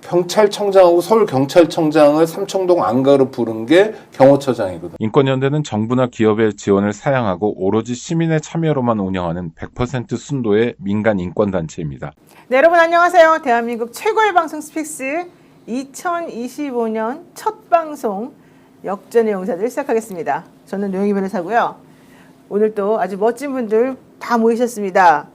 경찰청장하고 서울경찰청장을 삼청동 안가로 부른 게 경호처장이거든. 인권연대는 정부나 기업의 지원을 사양하고 오로지 시민의 참여로만 운영하는 100% 순도의 민간 인권단체입니다. 네, 여러분 안녕하세요. 대한민국 최고의 방송 스픽스 2025년 첫 방송 역전의 용사들 시작하겠습니다. 저는 노영희 변호사고요. 오늘 또 아주 멋진 분들 다 모이셨습니다.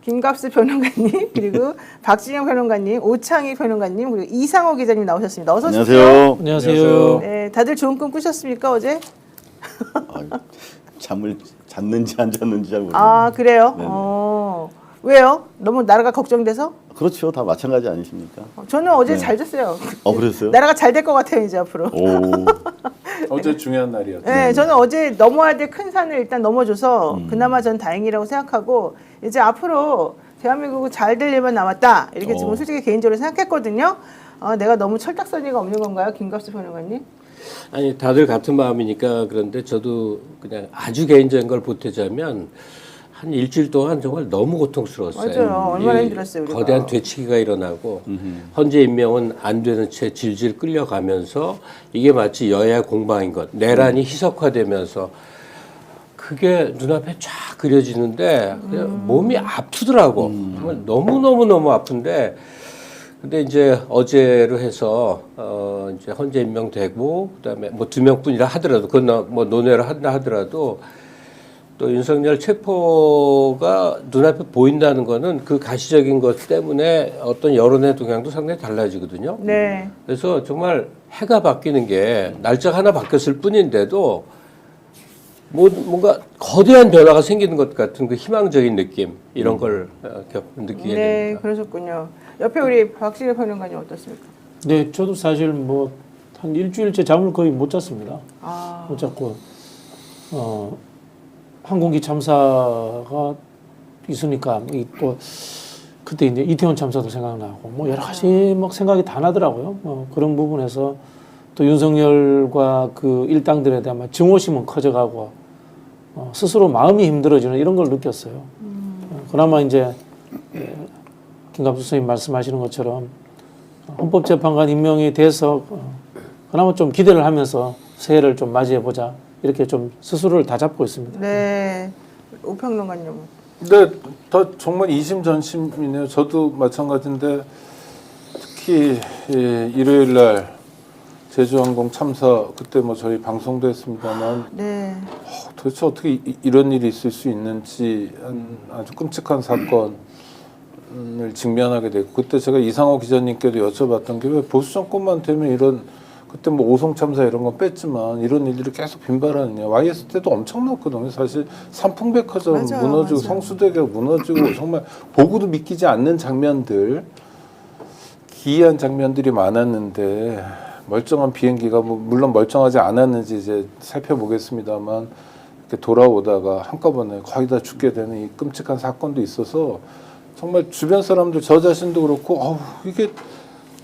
김갑수 변호사님, 그리고 박진영 변호사님, 오창희 변호사님, 그리고 이상호 기자님 나오셨습니다. 어서 오십시오. 안녕하세요. 안녕하세요. 네, 다들 좋은 꿈 꾸셨습니까 어제? 잠을 잤는지 안 잤는지 잘 모르겠네요. 아 그래요? 네네. 왜요? 너무 나라가 걱정돼서? 그렇죠. 다 마찬가지 아니십니까? 저는 어제 네. 잘 잤어요. 그랬어요? 나라가 잘 될 것 같아요 이제 앞으로. 오. 어제 중요한 날이었죠. 네, 저는 어제 넘어야 될 큰 산을 일단 넘어줘서 그나마 전 다행이라고 생각하고 이제 앞으로 대한민국은 잘 될 일만 남았다 이렇게 지금 솔직히 개인적으로 생각했거든요. 내가 너무 철딱서니가 없는 건가요, 김갑수 변호사님? 아니 다들 같은 마음이니까 그런데 저도 그냥 아주 개인적인 걸 보태자면 한 일주일 동안 정말 너무 고통스러웠어요. 맞아요. 얼마나 이 힘들었어요, 우리가. 거대한 되치기가 일어나고 헌재 임명은 안 되는 채 질질 끌려가면서 이게 마치 여야 공방인 것, 내란이 희석화되면서 그게 눈앞에 쫙 그려지는데 그냥 몸이 아프더라고. 정말 너무 아픈데. 근데 이제 어제로 해서 이제 헌재 임명되고 그다음에 뭐 2명뿐이라 하더라도 그건 뭐 논의를 한다 하더라도 또 윤석열 체포가 눈앞에 보인다는 거는 그 가시적인 것 때문에 어떤 여론의 동향도 상당히 달라지거든요. 네. 그래서 정말 해가 바뀌는 게 날짜가 하나 바뀌었을 뿐인데도 뭔가 거대한 변화가 생기는 것 같은 그 희망적인 느낌 이런 걸 느끼게 네, 됩니다. 그러셨군요. 옆에 우리 박진영 변호사님 어떻습니까? 네, 저도 사실 뭐 한 일주일째 잠을 거의 못 잤습니다. 아, 못 잤고 항공기 참사가 있으니까 또 그때 이제 이태원 참사도 생각나고 뭐 여러 가지 막 생각이 다 나더라고요. 뭐 그런 부분에서 또 윤석열과 그 일당들에 대한 증오심은 커져가고 스스로 마음이 힘들어지는 이런 걸 느꼈어요. 그나마 이제 김갑수 선생님 말씀하시는 것처럼 헌법재판관 임명이 돼서 그나마 좀 기대를 하면서 새해를 좀 맞이해 보자 이렇게 좀 스스로를 다잡고 있습니다. 네. 오평론가님. 근데 더 정말 이심전심이네요. 저도 마찬가지인데 특히 일요일 날 제주항공 참사 그때 뭐 저희 방송도 했습니다만 네. 도대체 어떻게 이런 일이 있을 수 있는지 아주 끔찍한 사건을 직면하게 됐고 그때 제가 이상호 기자님께도 여쭤봤던 게 왜 보수 정권만 되면 이런 그때 뭐 오송 참사 이런 건 뺐지만 이런 일들이 계속 빈발하느냐. YS 때도 엄청났거든요. 사실 삼풍백화점 맞아요, 무너지고 맞아요. 성수대교가 무너지고 정말 보고도 믿기지 않는 장면들 기이한 장면들이 많았는데 멀쩡한 비행기가 뭐 물론 멀쩡하지 않았는지 이제 살펴보겠습니다만 이렇게 돌아오다가 한꺼번에 거의 다 죽게 되는 이 끔찍한 사건도 있어서 정말 주변 사람들 저 자신도 그렇고 이게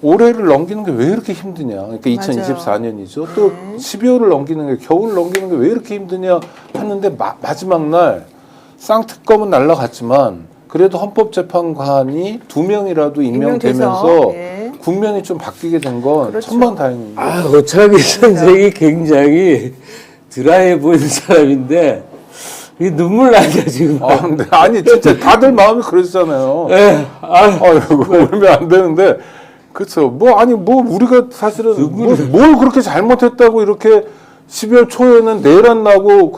올해를 넘기는 게 왜 이렇게 힘드냐. 그러니까 2024년이죠. 또 12월을 넘기는 게 겨울을 넘기는 게 왜 이렇게 힘드냐 하는데 마지막 날 쌍특검은 날라갔지만 그래도 헌법재판관이 2명이라도 임명되면서 예. 국면이 좀 바뀌게 된 건 그렇죠. 천만다행입니다. 오창희 선생이 굉장히 드라이해 보이는 사람인데 이 눈물 나죠 지금. 근데 아니 진짜 다들 마음이 그러시잖아요. 네. 이거 울면 안 되는데 그렇죠. 뭐 우리가 사실은 뭘 그렇게 잘못했다고 이렇게 12월 초에는 내란 나고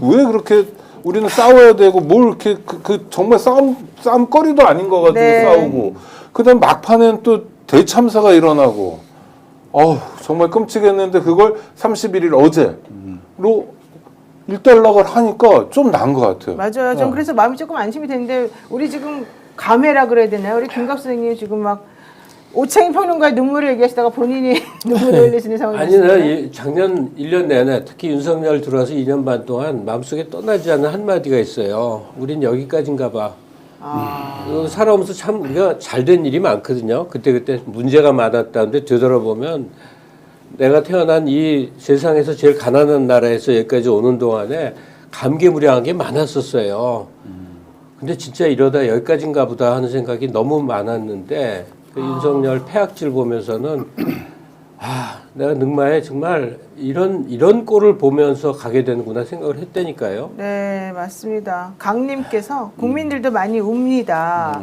왜 그렇게 우리는 싸워야 되고 뭘 이렇게 정말 싸움거리도 아닌 거 가지고 네. 싸우고 그다음 막판엔 또 대참사가 일어나고 정말 끔찍했는데 그걸 31일 어제로 일단락을 하니까 좀 나은 것 같아요. 맞아요. 좀 그래서 마음이 조금 안심이 되는데 우리 지금 감회라 그래야 되나요? 우리 김갑수 선생님 지금 막 오창희 평론가의 눈물을 얘기하시다가 본인이 눈물을 흘리시는 상황이 아니, 작년 1년 내내 특히 윤석열 들어와서 2년 반 동안 마음속에 떠나지 않는 한마디가 있어요. 우린 여기까지인가 봐. 살아오면서 참 우리가 잘된 일이 많거든요. 그때 문제가 많았다는데 되돌아보면 내가 태어난 이 세상에서 제일 가난한 나라에서 여기까지 오는 동안에 감개무량한 게 많았었어요. 근데 진짜 이러다 여기까지인가 보다 하는 생각이 너무 많았는데 그 윤석열 패악질 보면서는 내가 능마에 정말 이런 꼴을 보면서 가게 되는구나 생각을 했다니까요. 네, 맞습니다. 강님께서 국민들도 많이 웁니다.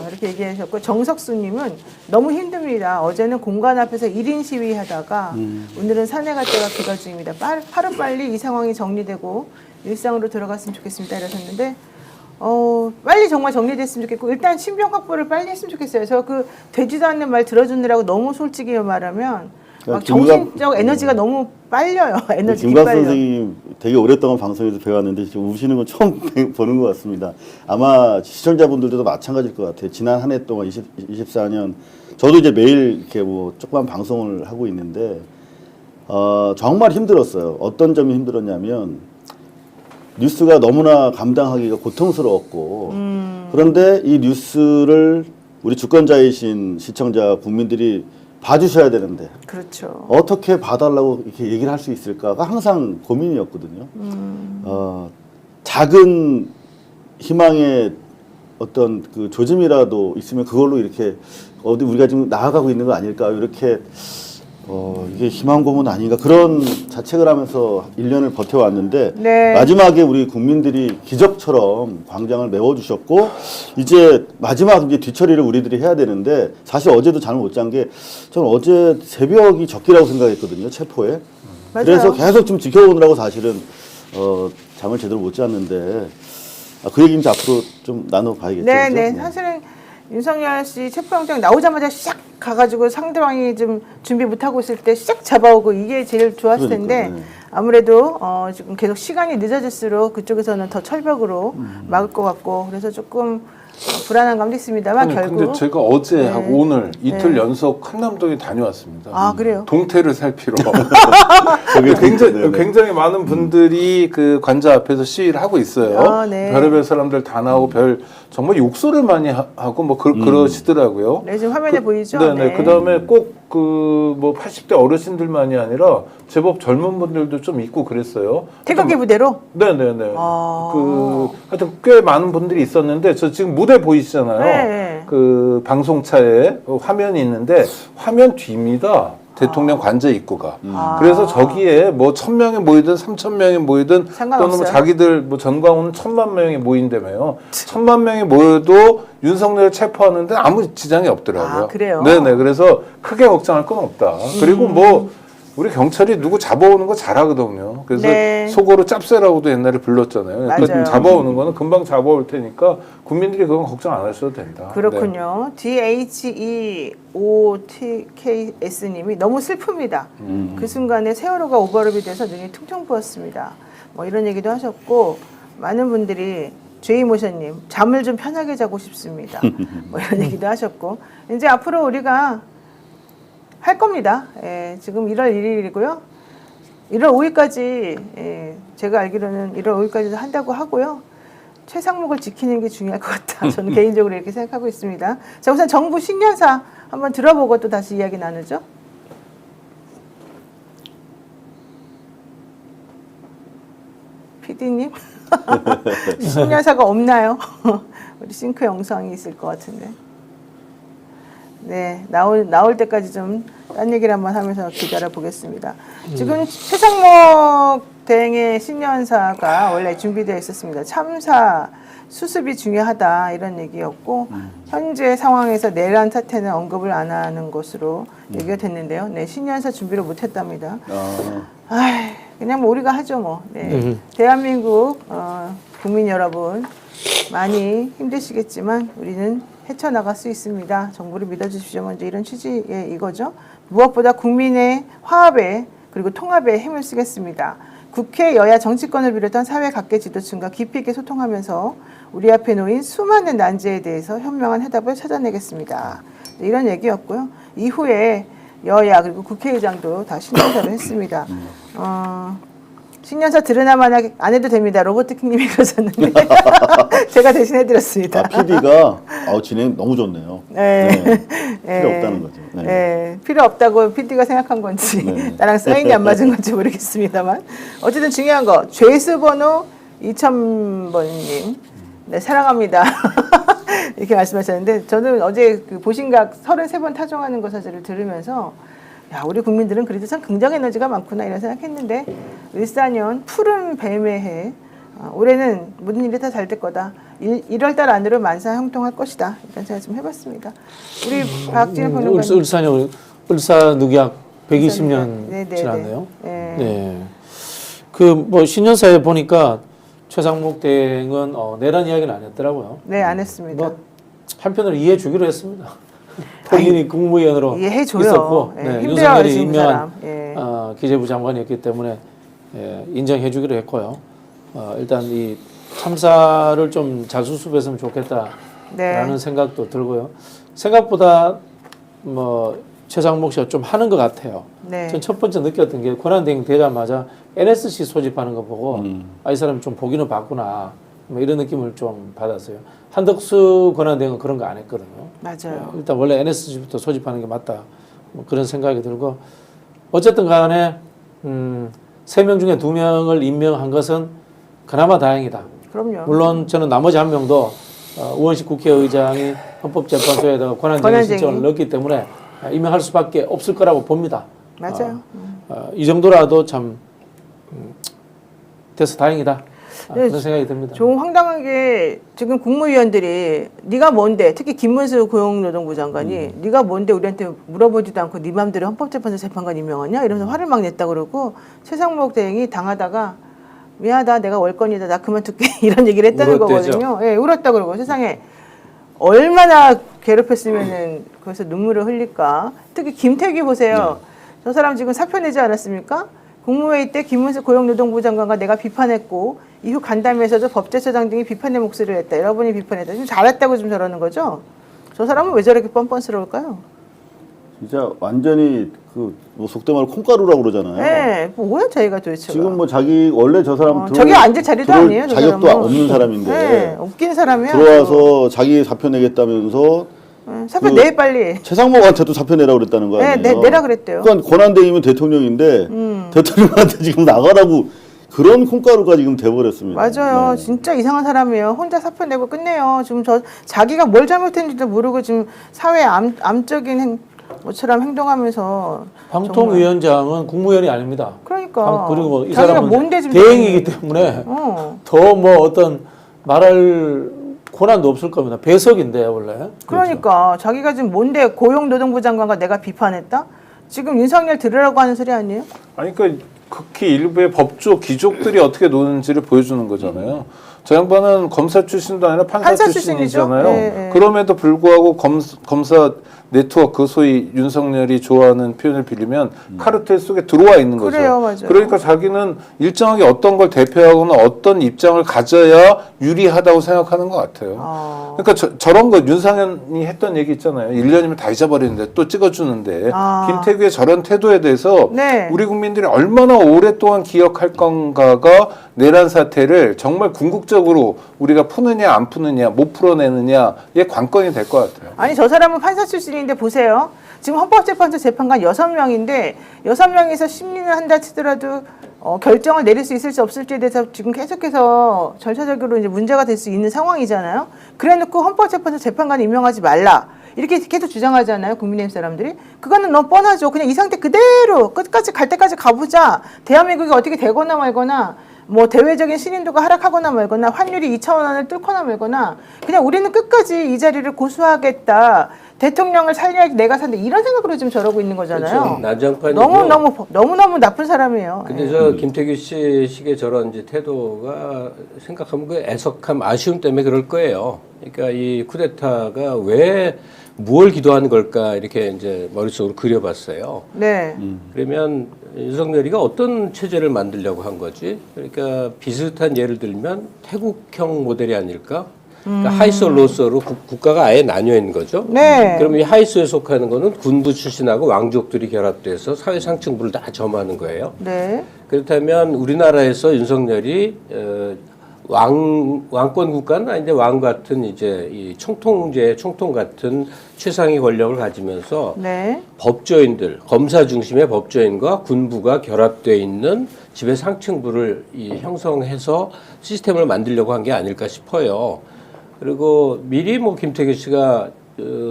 이렇게 얘기하셨고, 정석수님은 너무 힘듭니다. 어제는 공간 앞에서 1인 시위하다가 오늘은 산에 갈 때가 귀가 중입니다. 하루빨리 이 상황이 정리되고 일상으로 들어갔으면 좋겠습니다. 이러셨는데 빨리 정말 정리됐으면 좋겠고 일단 신병 확보를 빨리 했으면 좋겠어요. 저 그 되지도 않는 말 들어주느라고 너무 솔직히 말하면 막 정신적 에너지가 너무 빨려요. 에너지 김광 빨려. 선생님 되게 오랫동안 방송에서 배웠는데 지금 우시는 건 처음 보는 것 같습니다. 아마 시청자분들도 마찬가지일 것 같아요. 지난 한 해 동안 24년 저도 이제 매일 이렇게 뭐 조그만 방송을 하고 있는데 정말 힘들었어요. 어떤 점이 힘들었냐면 뉴스가 너무나 감당하기가 고통스러웠고 그런데 이 뉴스를 우리 주권자이신 시청자 국민들이 봐주셔야 되는데 그렇죠. 어떻게 봐달라고 이렇게 얘기를 할 수 있을까가 항상 고민이었거든요. 작은 희망의 어떤 그 조짐이라도 있으면 그걸로 이렇게 어디 우리가 지금 나아가고 있는 거 아닐까 이렇게 이게 희망 고문 아닌가 그런 자책을 하면서 1년을 버텨왔는데 네. 마지막에 우리 국민들이 기적처럼 광장을 메워주셨고 이제 마지막 이제 뒤처리를 우리들이 해야 되는데 사실 어제도 잠을 못 잔 게 저는 어제 새벽이 적기라고 생각했거든요 체포에 맞아요. 그래서 계속 좀 지켜보느라고 사실은 잠을 제대로 못 잤는데 그 얘기는 이제 앞으로 좀 나눠봐야겠죠. 네, 그죠? 네. 사실은 윤석열 씨 체포영장 나오자마자 샥 가가지고 상대방이 좀 준비 못하고 있을 때 샥 잡아오고 이게 제일 좋았을 텐데 그러니까, 네. 아무래도 지금 계속 시간이 늦어질수록 그쪽에서는 더 철벽으로 막을 것 같고 그래서 조금 불안한 감도 있습니다만 아니, 결국 근데 제가 어제하고 네. 오늘 이틀 네. 연속 한남동에 다녀왔습니다. 아, 그래요? 동태를 살피러. 그게 굉장히, 네네. 굉장히 많은 분들이 그 관자 앞에서 시위를 하고 있어요. 아, 네. 별의별 사람들 다 나오고 정말 욕설을 많이 하고 뭐 그러시더라고요. 네, 지금 화면에 보이죠? 네네. 네. 그 다음에 꼭 뭐 80대 어르신들만이 아니라 제법 젊은 분들도 좀 있고 그랬어요. 태극기 부대로? 네네네. 아. 하여튼 꽤 많은 분들이 있었는데 저 지금 무대 보이시잖아요. 네. 그 방송차에 화면이 있는데 화면 뒤입니다. 대통령 관저 입구가. 그래서 저기에 뭐 1,000명이 모이든 3,000명이 모이든 상관없어요? 또는 뭐 자기들 뭐 전광훈은 1,000만 명이 모인다며요. 1,000만 명이 모여도 윤석열을 체포하는데 아무 지장이 없더라고요. 아, 그래요? 네네. 그래서 크게 걱정할 건 없다. 그리고 뭐 우리 경찰이 누구 잡아오는 거 잘하거든요. 그래서 네. 속어로 짭새라고도 옛날에 불렀잖아요. 맞아요. 그러니까 잡아오는 거는 금방 잡아올 테니까 국민들이 그건 걱정 안 하셔도 된다. 그렇군요. DHEOTKS님이 너무 슬픕니다. 그 순간에 세월호가 오버랩이 돼서 눈이 퉁퉁 부었습니다. 뭐 이런 얘기도 하셨고 많은 분들이 제이모션님 잠을 좀 편하게 자고 싶습니다. 뭐 이런 얘기도 하셨고 이제 앞으로 우리가 할 겁니다. 예, 지금 1월 1일이고요. 1월 5일까지 제가 알기로는 1월 5일까지도 한다고 하고요. 최상목을 지키는 게 중요할 것 같다. 저는 개인적으로 이렇게 생각하고 있습니다. 자, 우선 정부 신년사 한번 들어보고 또 다시 이야기 나누죠. PD님? 신년사가 없나요? 우리 싱크 영상이 있을 것 같은데. 네, 나올 때까지 좀 딴 얘기를 한번 하면서 기다려 보겠습니다. 지금 최상목 대행의 신년사가 원래 준비되어 있었습니다. 참사 수습이 중요하다 이런 얘기였고 현재 상황에서 내란 사태는 언급을 안 하는 것으로 얘기가 됐는데요. 네, 신년사 준비를 못했답니다. 그냥 뭐 우리가 하죠 뭐. 네. 대한민국 국민 여러분 많이 힘드시겠지만 우리는 헤쳐나갈 수 있습니다. 정부를 믿어주십시오. 먼저 이런 취지의 이거죠. 무엇보다 국민의 화합에 그리고 통합에 힘을 쓰겠습니다. 국회 여야 정치권을 비롯한 사회 각계 지도층과 깊이 있게 소통하면서 우리 앞에 놓인 수많은 난제에 대해서 현명한 해답을 찾아내겠습니다. 이런 얘기였고요. 이후에 여야 그리고 국회의장도 다 신년사를 했습니다. 신년사 들으나만 안 해도 됩니다. 로버트킹님이 그러셨는데 제가 대신 해드렸습니다. PD가 진행 너무 좋네요. 네. 필요 없다는 거죠. 네. 네. 필요 없다고 PD가 생각한 건지 네. 나랑 사인이 안 맞은 건지 모르겠습니다만 어쨌든 중요한 거 죄수번호 2000번님 네, 사랑합니다. 이렇게 말씀하셨는데 저는 어제 그 보신각 33번 타종하는 거 사실을 들으면서 야, 우리 국민들은 그래도 참 긍정 에너지가 많구나 이런 생각했는데 을사년 푸른 뱀의 해 올해는 모든 일이 다 잘 될 거다. 1월 달 안으로 만사 형통할 것이다. 이런 생각 좀 해봤습니다. 우리 박진영 평론가님. 을사년 을사늑약 120년 네네네. 지났네요. 네. 네. 그 뭐 신년사에 보니까 최상목 대행은 내란 이야기는 안 했더라고요. 네, 안 했습니다. 뭐 한편으로 이해해 주기로 했습니다. 본인이 국무위원으로 이해해줘요. 있었고 예, 네, 힘들어요, 윤석열이 지금 임명한 사람. 예. 기재부 장관이었기 때문에 인정해 주기로 했고요. 일단 이 참사를 좀 잘 수습했으면 좋겠다라는 네. 생각도 들고요. 생각보다 뭐 최상목 씨가 좀 하는 것 같아요. 네. 전 첫 번째 느꼈던 게 권한대행 되자마자 NSC 소집하는 거 보고 이 사람 좀 보기는 봤구나 뭐 이런 느낌을 좀 받았어요. 한덕수 권한대행은 그런 거 안 했거든요. 맞아요. 일단 원래 NSC부터 소집하는 게 맞다 뭐 그런 생각이 들고 어쨌든 간에 3명 중에 2명을 임명한 것은 그나마 다행이다. 그럼요. 물론 저는 나머지 1명도 우원식 국회의장이 헌법재판소에다가 권한쟁의 신청을 넣었기 때문에 임명할 수밖에 없을 거라고 봅니다. 맞아요. 이 정도라도 참 돼서 다행이다. 네, 그런 생각이 듭니다. 좀 황당한 게 지금 국무위원들이 네가 뭔데 특히 김문수 고용노동부 장관이 네가 뭔데 우리한테 물어보지도 않고 네 맘대로 헌법재판소 재판관 임명하냐 이러면서 화를 막 냈다 그러고 최상목 대행이 당하다가 미안하다 내가 월권이다 나 그만둘게 이런 얘기를 했다는 울었대죠. 거거든요. 예, 울었다 그러고 세상에 얼마나 괴롭혔으면은 거기서 눈물을 흘릴까. 특히 김태규 보세요. 저 사람 지금 사표 내지 않았습니까? 국무회의 때 김문수 고용노동부 장관과 내가 비판했고 이후 간담회에서도 법제처장 등이 비판의 목소리를 했다. 여러분이 비판했다. 좀 잘했다고 좀 저러는 거죠. 저 사람은 왜 저렇게 뻔뻔스러울까요? 진짜 완전히 뭐 속된 말로 콩가루라고 그러잖아요. 네, 뭐야 자기가 도대체. 지금 뭐 자기 원래 저 사람 저기 앉을 자리도 들어올 아니에요. 저 자격도 사람은. 없는 사람인데 네, 웃긴 사람이야. 들어와서 자기 사표 내겠다면서 네, 사표 내 빨리. 최상목한테도 사표 내라고 그랬다는 거 아니에요? 네, 내라 그랬대요. 그러니까 권한대행이면 대통령인데 대통령한테 지금 나가라고 그런 콩가루가 지금 돼버렸습니다. 맞아요. 네. 진짜 이상한 사람이에요. 혼자 사표 내고 끝내요. 지금 자기가 뭘 잘못했는지도 모르고 지금 사회 암적인 것처럼 행동하면서 방통위원장은 국무위원이 아닙니다. 그러니까 그리고 이 자기가 사람은 뭔데 지금 대행이기 때문에 더 뭐 어떤 말할 권한도 없을 겁니다. 배석인데 원래. 그러니까 자기가 지금 뭔데 고용노동부 장관과 내가 비판했다? 지금 윤석열 들으라고 하는 소리 아니에요? 아니 그러니까 극히 일부의 법조 귀족들이 어떻게 노는지를 보여주는 거잖아요. 저 양반은 검사 출신도 아니라 판사 출신이잖아요. 네. 그럼에도 불구하고 검사 네트워크 소위 윤석열이 좋아하는 표현을 빌리면 카르텔 속에 들어와 있는 거죠. 그래요, 맞아요. 그러니까 자기는 일정하게 어떤 걸 대표하거나 어떤 입장을 가져야 유리하다고 생각하는 것 같아요. 그러니까 저런 거 윤상현이 했던 얘기 있잖아요. 1년이면 다 잊어버리는데 또 찍어주는데 김태규의 저런 태도에 대해서 네. 우리 국민들이 얼마나 오랫동안 기억할 건가가 내란 사태를 정말 궁극적으로 우리가 푸느냐 안 푸느냐 못 풀어내느냐의 관건이 될 것 같아요. 아니 저 사람은 판사 출신인데 보세요. 지금 헌법재판소 재판관 6명인데 6명에서 심리를 한다 치더라도 결정을 내릴 수 있을지 없을지에 대해서 지금 계속해서 절차적으로 이제 문제가 될 수 있는 상황이잖아요. 그래놓고 헌법재판소 재판관 임명하지 말라. 이렇게 계속 주장하잖아요. 국민의힘 사람들이. 그거는 너무 뻔하죠. 그냥 이 상태 그대로 끝까지 갈 때까지 가보자. 대한민국이 어떻게 되거나 말거나 뭐 대외적인 신인도가 하락하거나 말거나 환율이 2,000원을 뚫거나 말거나 그냥 우리는 끝까지 이 자리를 고수하겠다. 대통령을 살려야지 내가 산다. 이런 생각으로 지금 저러고 있는 거잖아요. 그렇죠. 난장판이고. 너무너무 나쁜 사람이에요. 근데 저 김태규 씨 식의 저런 이제 태도가 생각하면 그 애석함, 아쉬움 때문에 그럴 거예요. 그러니까 이 쿠데타가 왜 무엇을 기도하는 걸까 이렇게 이제 머릿속으로 그려봤어요. 네. 그러면 윤석열이가 어떤 체제를 만들려고 한 거지? 그러니까 비슷한 예를 들면 태국형 모델이 아닐까? 그러니까 하이소 로소로 국가가 아예 나뉘어 있는 거죠. 네. 그럼 이 하이소에 속하는 거는 군부 출신하고 왕족들이 결합돼서 사회 상층부를 다 점하는 거예요. 네. 그렇다면 우리나라에서 윤석열이 왕권 국가는 아닌데 왕 같은 이제 이 총통 같은 최상위 권력을 가지면서 네. 법조인들, 검사 중심의 법조인과 군부가 결합되어 있는 지배 상층부를 형성해서 시스템을 만들려고 한 게 아닐까 싶어요. 그리고 미리 뭐 김태규 씨가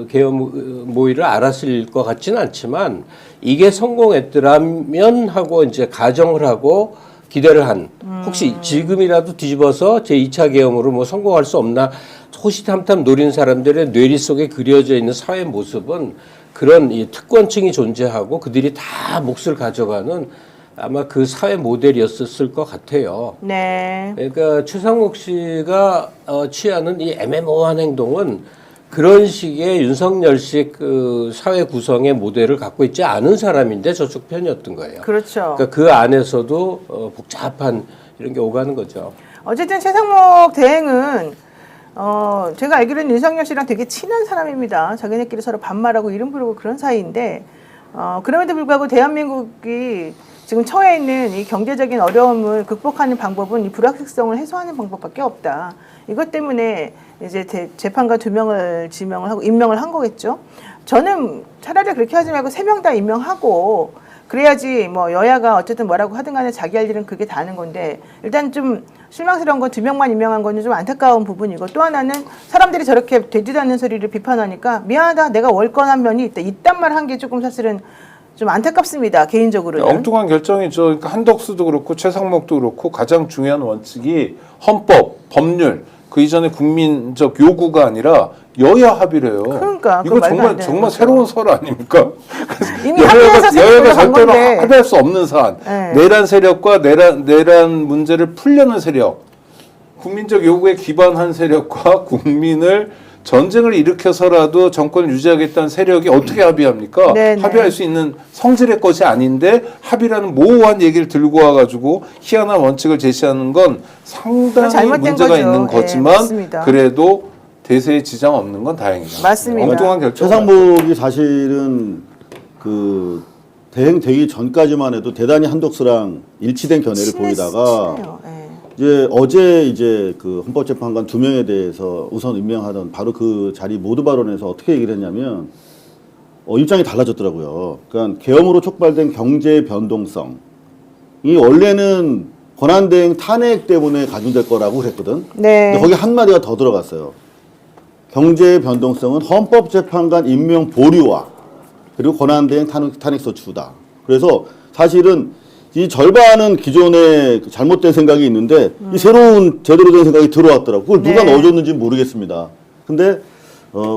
계엄 모의를 알았을 것 같지는 않지만 이게 성공했더라면 하고 이제 가정을 하고 기대를 한 혹시 지금이라도 뒤집어서 제2차 계엄으로 뭐 성공할 수 없나 호시탐탐 노린 사람들의 뇌리 속에 그려져 있는 사회 모습은 그런 이 특권층이 존재하고 그들이 다 몫을 가져가는 아마 그 사회 모델이었을 것 같아요. 네. 그러니까 최상목 씨가 취하는 이 애매모호한 행동은 그런 식의 윤석열식 그 사회 구성의 모델을 갖고 있지 않은 사람인데 저쪽 편이었던 거예요. 그렇죠. 그러니까 그 안에서도 복잡한 이런 게 오가는 거죠. 어쨌든 최상목 대행은 제가 알기로는 윤석열 씨랑 되게 친한 사람입니다. 자기네끼리 서로 반말하고 이름 부르고 그런 사이인데 그럼에도 불구하고 대한민국이 지금 처해 있는 이 경제적인 어려움을 극복하는 방법은 이 불확실성을 해소하는 방법밖에 없다. 이것 때문에 이제 재판관 2명을 지명을 하고 임명을 한 거겠죠. 저는 차라리 그렇게 하지 말고 3명 다 임명하고 그래야지 뭐 여야가 어쨌든 뭐라고 하든 간에 자기 할 일은 그게 다는 건데 일단 좀 실망스러운 건 2명만 임명한 거는 좀 안타까운 부분이고 또 하나는 사람들이 저렇게 되지도 않는 소리를 비판하니까 미안하다 내가 월권한 면이 있다 이딴 말 한 게 조금 사실은 좀 안타깝습니다. 개인적으로는. 엉뚱한 결정이죠. 그러니까 한덕수도 그렇고 최상목도 그렇고 가장 중요한 원칙이 헌법, 법률 그 이전에 국민적 요구가 아니라 여야 합의래요. 그러니까 이거 정말 새로운 설 아닙니까? 이미 합의해서 여야가 간 절대로 건데. 합의할 수 없는 사안. 네. 내란 세력과 내란 문제를 풀려는 세력, 국민적 요구에 기반한 세력과 국민을 전쟁을 일으켜서라도 정권을 유지하겠다는 세력이 어떻게 합의합니까? 네네. 합의할 수 있는 성질의 것이 아닌데 합의라는 모호한 얘기를 들고 와가지고 희한한 원칙을 제시하는 건 상당히 잘못된 문제가 거죠. 있는 네, 거지만 맞습니다. 그래도 대세에 지장 없는 건 다행이다. 맞습니다. 엉뚱한 결정. 최상목이 사실은 그 대행되기 전까지만 해도 대단히 한덕수랑 일치된 견해를 보이다가 친해요. 네. 어제 그 헌법재판관 2명에 대해서 우선 임명하던 바로 그 자리 모두 발언에서 어떻게 얘기를 했냐면 입장이 달라졌더라고요. 그러니까 계엄으로 촉발된 경제 변동성이 원래는 권한대행 탄핵 때문에 가중될 거라고 그랬거든. 네. 근데 거기 한마디가 더 들어갔어요. 경제 변동성은 헌법재판관 임명 보류와 그리고 권한대행 탄핵소 추다. 그래서 사실은 이 절반은 기존에 잘못된 생각이 있는데 이 새로운 제대로 된 생각이 들어왔더라고요. 그걸 누가 네. 넣어줬는지 모르겠습니다. 근데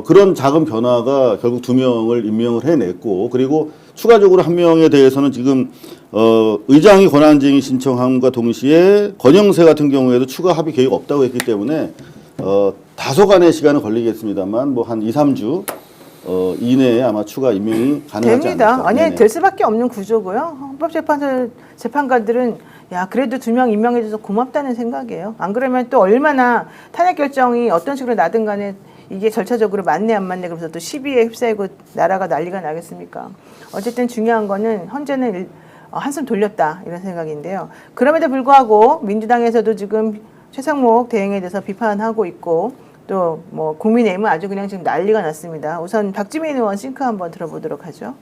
그런 작은 변화가 결국 2명을 임명을 해냈고 그리고 추가적으로 1명에 대해서는 지금 의장이 권한쟁의 신청함과 동시에 권영세 같은 경우에도 추가 합의 계획 없다고 했기 때문에 다소간의 시간은 걸리겠습니다.만 뭐 한 2, 3주 이내에 아마 추가 임명이 가능하지 됩니다. 않을까. 아니 네네. 될 수밖에 없는 구조고요. 헌법재판관들은 야 그래도 2명 임명해줘서 고맙다는 생각이에요. 안 그러면 또 얼마나 탄핵 결정이 어떤 식으로 나든 간에 이게 절차적으로 맞네 안 맞네 그러면서 또 시비에 휩싸이고 나라가 난리가 나겠습니까? 어쨌든 중요한 거는 헌재는 한숨 돌렸다 이런 생각인데요. 그럼에도 불구하고 민주당에서도 지금 최상목 대행에 대해서 비판하고 있고 또 뭐 국민의힘은 아주 그냥 지금 난리가 났습니다. 우선 박주민 의원 싱크 한번 들어보도록 하죠.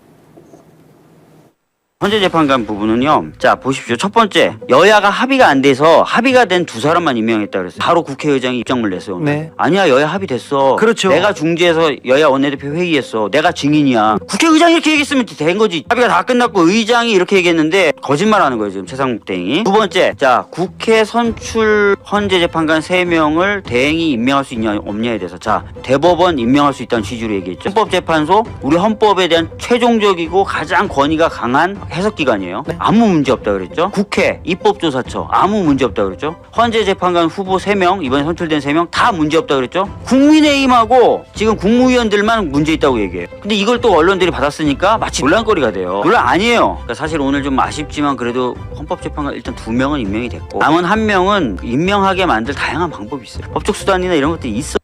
헌재재판관 부분은요. 자 보십시오. 첫 번째 여야가 합의가 안 돼서 합의가 된 2사람만 임명했다 그랬어요. 바로 국회의장이 입장을 냈어요. 오늘. 네. 아니야 여야 합의됐어. 그렇죠. 내가 중재해서 여야 원내대표 회의했어. 내가 증인이야. 국회의장이 이렇게 얘기했으면 된 거지. 합의가 다 끝났고 의장이 이렇게 얘기했는데 거짓말하는 거예요 지금 최상목 대행이. 두 번째 자 국회 선출 헌재재판관 3명을 대행이 임명할 수 있냐 없냐에 대해서 자 대법원 임명할 수 있다는 취지로 얘기했죠. 헌법재판소 우리 헌법에 대한 최종적이고 가장 권위가 강한 해석기관이에요. 아무 문제 없다 그랬죠. 국회 입법조사처 아무 문제 없다 그랬죠. 헌재재판관 후보 3명 이번에 선출된 3명 다 문제 없다 그랬죠. 국민의힘하고 지금 국무위원들만 문제 있다고 얘기해요. 근데 이걸 또 언론들이 받았으니까 마치 논란거리가 돼요. 논란 아니에요. 그러니까 사실 오늘 좀 아쉽지만 그래도 헌법재판관 일단 2명은 임명이 됐고 남은 1명은 임명하게 만들 다양한 방법이 있어요. 법적 수단이나 이런 것들이 있어.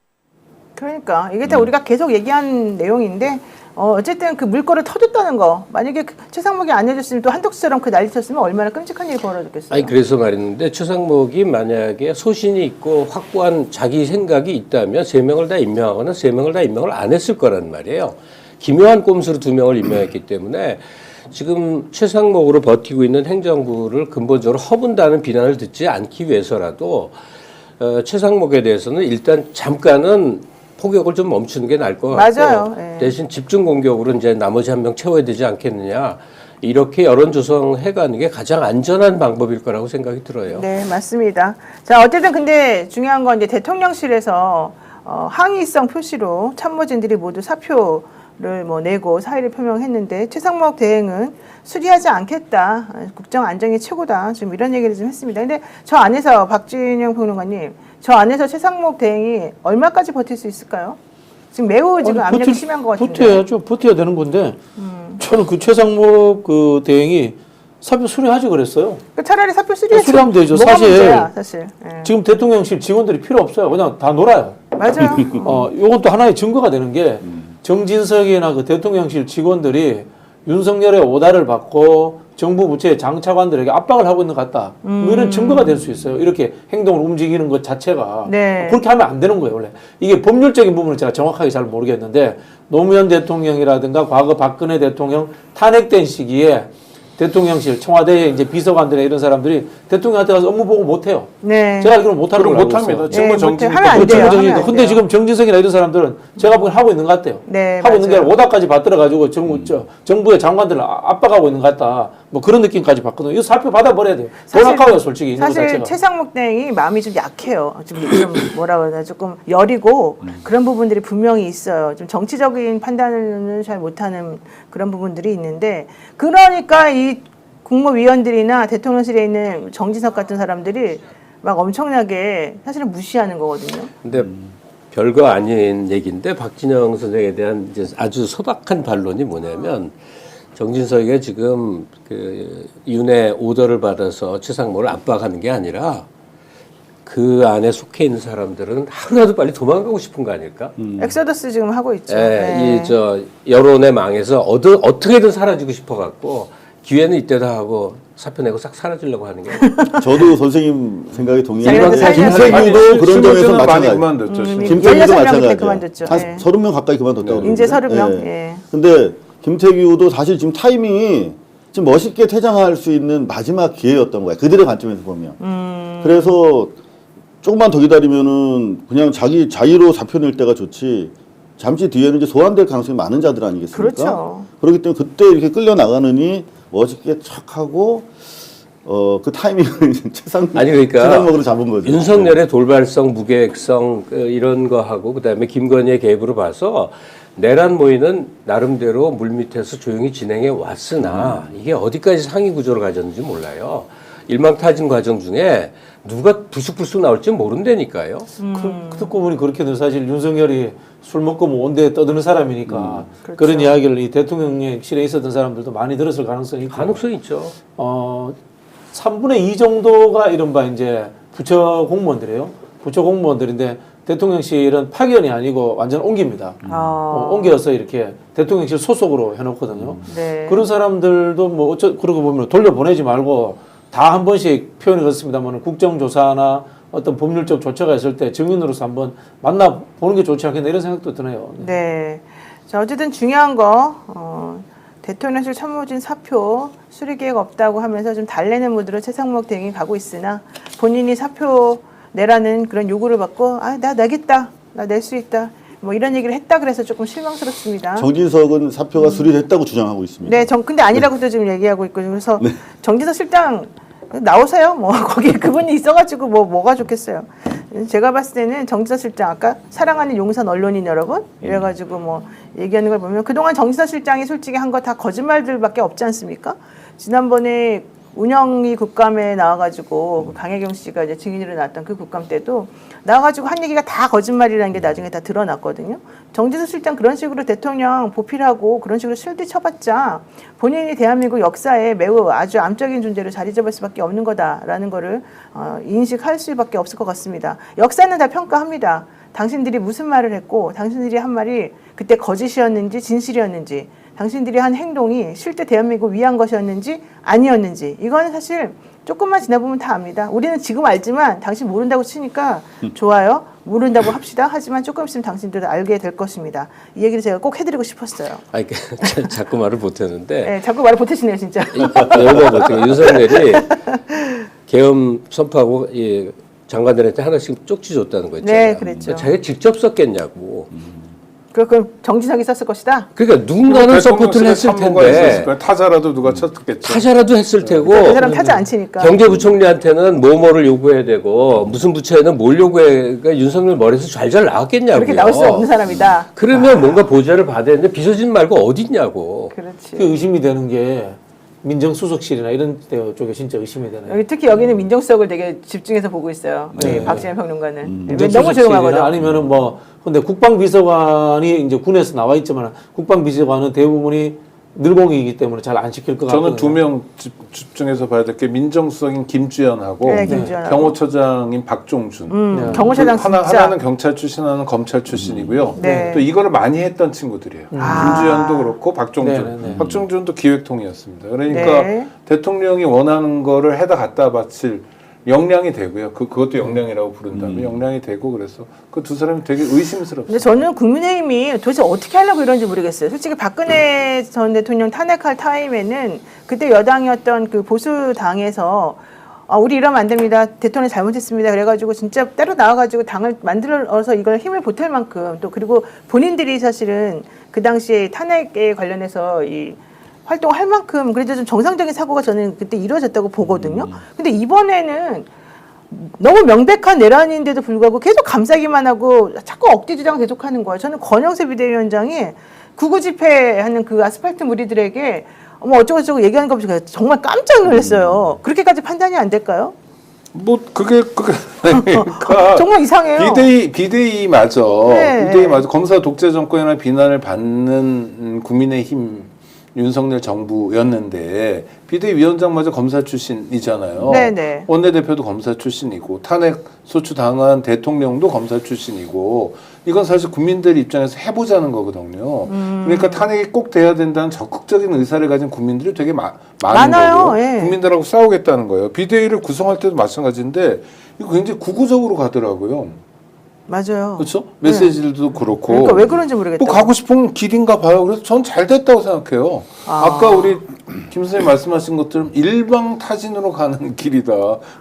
그러니까 이게 다 우리가 계속 얘기한 내용인데 어쨌든 그 물꼬를 터줬다는 거 만약에 최상목이 안 해줬으면 또 한덕수처럼 그 난리 쳤으면 얼마나 끔찍한 일이 벌어졌겠어요. 아니 그래서 말했는데 최상목이 만약에 소신이 있고 확고한 자기 생각이 있다면 3명을 다 임명하거나 3명을 다 임명을 안 했을 거란 말이에요. 기묘한 꼼수로 2명을 임명했기 때문에 지금 최상목으로 버티고 있는 행정부를 근본적으로 허문다는 비난을 듣지 않기 위해서라도 최상목에 대해서는 일단 잠깐은 포격을 좀 멈추는 게 나을 것 같고 맞아요. 예. 대신 집중 공격으로 이제 나머지 한 명 채워야 되지 않겠느냐. 이렇게 여론 조성해가는 게 가장 안전한 방법일 거라고 생각이 들어요. 네, 맞습니다. 자, 어쨌든 근데 중요한 건 이제 대통령실에서 항의성 표시로 참모진들이 모두 사표를 뭐 내고 사의를 표명했는데 최상목 대행은 수리하지 않겠다. 국정 안정이 최고다. 지금 이런 얘기를 좀 했습니다. 근데 저 안에서 박진영 평론가님, 저 안에서 최상목 대행이 얼마까지 버틸 수 있을까요? 지금 매우 지금 압력이 심한 것 같은데. 버텨야죠. 버텨야 되는 건데 저는 그 최상목 그 대행이 사표 수리하지 그랬어요. 그 차라리 사표 수리해 수리하면 되죠. 뭐가 사실 문제야, 사실. 예. 지금 대통령실 직원들이 필요 없어요. 그냥 다 놀아요. 맞아요. 요건 또 하나의 증거가 되는 게 정진석이나 그 대통령실 직원들이 윤석열의 오다를 받고 정부 부처의 장차관들에게 압박을 하고 있는 것 같다. 뭐 이런 증거가 될 수 있어요. 이렇게 행동을 움직이는 것 자체가. 네. 그렇게 하면 안 되는 거예요, 원래. 이게 법률적인 부분을 제가 정확하게 잘 모르겠는데 노무현 대통령이라든가 과거 박근혜 대통령 탄핵된 시기에 대통령실, 청와대에 이제 비서관들의 이런 사람들이 대통령한테 가서 업무 보고 못 해요. 네. 제가 알기로는 못 하는 그럼 걸로 못 알고 있어요. 합니다. 네, 직무 못해. 정지니까. 하면 안 돼요. 하면 안 근데 돼요. 지금 정진석이나 이런 사람들은 제가 보기엔 하고 있는 것 같아요. 네, 하고 있는 게 맞아요. 아니라 오다까지 받들어가지고 정부의 장관들을 압박하고 있는 것 같다. 뭐 그런 느낌까지 받거든요. 이거 사표 받아버려야 돼요. 돈 아까워요, 솔직히. 있는 거 사실 자체가. 최상목 대행이 마음이 좀 약해요. 좀 뭐라 그러나 조금 여리고 그런 부분들이 분명히 있어요. 좀 정치적인 판단을 잘 못하는 그런 부분들이 있는데 그러니까 이 국무위원들이나 대통령실에 있는 정진석 같은 사람들이 막 엄청나게 사실은 무시하는 거거든요. 근데 별거 아닌 얘기인데 박진영 선생에 대한 이제 아주 소박한 반론이 뭐냐면 정진석이가 지금 그 윤의 오더를 받아서 최상목을 압박하는 게 아니라 그 안에 속해 있는 사람들은 하루라도 빨리 도망가고 싶은 거 아닐까? 엑소더스 지금 하고 있죠. 예, 네. 이 저 여론의 망에서 어떻게든 사라지고 싶어갖고 기회는 이때다 하고 사표 내고 싹 사라지려고 하는 게 저도 선생님 생각에 동의해요. 자기네들 김태규도 그런 점에서 많이 마찬가지. 그만뒀죠. 김태규도 16명 그때 마찬가지예요. 그만뒀죠. 한 네. 30명 가까이 그만뒀다고 인제 그러는데. 30명. 예. 예. 근데 김태규도 사실 지금 타이밍이 지금 멋있게 퇴장할 수 있는 마지막 기회였던 거야. 그들의 관점에서 보면. 그래서 조금만 더 기다리면은 그냥 자기 자의로 사표 낼 때가 좋지. 잠시 뒤에는 이제 소환될 가능성이 많은 자들 아니겠습니까? 그렇죠. 그렇기 때문에 그때 이렇게 끌려 나가느니 멋있게 척 하고 그 타이밍을 아니 그러니까 최상목으로 잡은 거죠. 윤석열의 돌발성, 무계획성 이런 거 하고 그다음에 김건희의 개입으로 봐서 내란 모의는 나름대로 물밑에서 조용히 진행해 왔으나 이게 어디까지 상위 구조를 가졌는지 몰라요. 일망타진 과정 중에 누가 불쑥불쑥 나올지 모른다니까요. 그 듣고 보니 그렇게 는 사실 윤석열이 술 먹고 뭐 온데 떠드는 사람이니까 그렇죠. 그런 이야기를 이 대통령실에 있었던 사람들도 많이 들었을 가능성이 있고 가능성이 있죠. 3분의 2 정도가 이른바 이제 부처 공무원들이에요. 부처 공무원들인데 대통령실은 파견이 아니고 완전 옮깁니다. 옮겨서 이렇게 대통령실 소속으로 해놓거든요. 네. 그런 사람들도 뭐 그러고 보면 돌려보내지 말고 다 한 번씩 표현이 그렇습니다만 국정조사나 어떤 법률적 조처가 있을 때 증인으로서 한번 만나보는 게 좋지 않겠나 이런 생각도 드네요. 네. 자, 어쨌든 중요한 거, 대통령실 참모진 사표 수리 계획 없다고 하면서 좀 달래는 모드로 최상목 대행이 가고 있으나 본인이 사표 내라는 그런 요구를 받고, 나 내겠다. 나 낼 수 있다. 뭐 이런 얘기를 했다 그래서 조금 실망스럽습니다. 정진석은 사표가 수리됐다고 주장하고 있습니다. 네, 근데 아니라고도 지금 얘기하고 있고, 그래서 정진석 실장 나오세요. 뭐 거기 그분이 있어가지고 뭐가 좋겠어요. 제가 봤을 때는 정진석 실장 아까 사랑하는 용산 언론인 여러분 이래가지고 뭐 얘기하는 걸 보면 그동안 정진석 실장이 솔직히 한 거 다 거짓말들밖에 없지 않습니까? 지난번에 운영위 국감에 나와가지고 강혜경 씨가 이제 증인으로 나왔던 그 국감 때도 나와가지고 한 얘기가 다 거짓말이라는 게 나중에 다 드러났거든요. 정진석 실장 그런 식으로 대통령 보필하고 그런 식으로 실드 쳐봤자 본인이 대한민국 역사에 매우 아주 암적인 존재로 자리 잡을 수밖에 없는 거다라는 거를 인식할 수밖에 없을 것 같습니다. 역사는 다 평가합니다. 당신들이 무슨 말을 했고 당신들이 한 말이 그때 거짓이었는지 진실이었는지 당신들이 한 행동이 실제 대한민국을 위한 것이었는지 아니었는지 이거는 사실 조금만 지나보면 다 압니다. 우리는 지금 알지만 당신 모른다고 치니까 좋아요. 모른다고 합시다. 하지만 조금 있으면 당신들도 알게 될 것입니다. 이 얘기를 제가 꼭 해드리고 싶었어요. 아니 자꾸 말을 못했는데 네, 자꾸 말을 못하시네요 진짜. 영어 못해요. 윤석열이 계엄 선포하고 장관들한테 하나씩 쪽지 줬다는 거 있잖아요. 네, 그랬죠. 자기가 직접 썼겠냐고. 그럼 정진석이 썼을 것이다. 그러니까 누군가는 서포트를 했을 참모가 있었을 텐데 거예요. 타자라도 누가 쳤겠죠. 타자라도 했을 테고 그 사람 타지 않치니까. 경제부총리한테는 뭐를 요구해야 되고 무슨 부처에는 뭘 요구해. 그러니까 윤석열 머리에서 잘 나왔겠냐고요. 그렇게 나올 수 없는 사람이다. 그러면 뭔가 보좌를 받아야 되는데 비서진 말고 어딨냐고. 그렇지. 그 의심이 되는 게 민정수석실이나 이런 데 쪽에 진짜 의심이 되네요. 여기 특히 여기는 민정수석을 되게 집중해서 보고 있어요. 네. 박지원 평론가는. 왜 너무 민정수석실이나 조용하거든. 아니면은 뭐 근데 국방비서관이 이제 군에서 나와 있지만 국방비서관은 대부분이 늘공이기 때문에 잘 안 시킬 것 같아요. 저는 2명 집중해서 봐야 될 게 민정수석인 김주연하고 네, 김주연하고. 경호처장인 박종준. 경호처장 진짜. 하나는 경찰 출신, 하나는 검찰 출신이고요. 네. 또 이거를 많이 했던 친구들이에요. 김주연도 그렇고 박종준. 네, 네, 네. 박종준도 기획통이었습니다. 그러니까 네. 대통령이 원하는 거를 해다 갖다 바칠 역량이 되고요. 그것도 역량이라고 부른다면 역량이 되고 그래서 그 두 사람이 되게 의심스럽습니다. 근데 저는 국민의힘이 도대체 어떻게 하려고 이런지 모르겠어요. 솔직히 박근혜 전 대통령 탄핵할 타임에는 그때 여당이었던 그 보수당에서 우리 이러면 안 됩니다. 대통령 잘못했습니다. 그래가지고 진짜 따로 나와가지고 당을 만들어서 이걸 힘을 보탤 만큼 또 그리고 본인들이 사실은 그 당시에 탄핵에 관련해서 이 활동할 만큼 그래도 좀 정상적인 사고가 저는 그때 이루어졌다고 보거든요. 근데 이번에는 너무 명백한 내란인데도 불구하고 계속 감싸기만 하고 자꾸 억지 주장 계속하는 거예요. 저는 권영세 비대위원장이 구구 집회하는 그 아스팔트 무리들에게 어쩌고저쩌고 얘기하는 거 보니까 정말 깜짝 놀랐어요. 그렇게까지 판단이 안 될까요? 뭐 그게 그러니까 정말 이상해요. 비대위 맞아. 네. 비대위 맞아. 검사 독재 정권이나 비난을 받는 국민의힘 윤석열 정부였는데 비대위원장마저 검사 출신이잖아요. 네네. 원내대표도 검사 출신이고 탄핵 소추 당한 대통령도 검사 출신이고 이건 사실 국민들 입장에서 해보자는 거거든요. 그러니까 탄핵이 꼭 돼야 된다는 적극적인 의사를 가진 국민들이 되게 많은 많아요. 거고요. 예. 국민들하고 싸우겠다는 거예요. 비대위를 구성할 때도 마찬가지인데 이거 굉장히 구구적으로 가더라고요. 맞아요. 그렇죠? 메시지들도 그렇고. 그러니까 왜 그런지 모르겠다. 뭐 가고 싶은 길인가 봐요. 그래서 전 잘 됐다고 생각해요. 아까 우리 김 선생님 말씀하신 것처럼 일방타진으로 가는 길이다.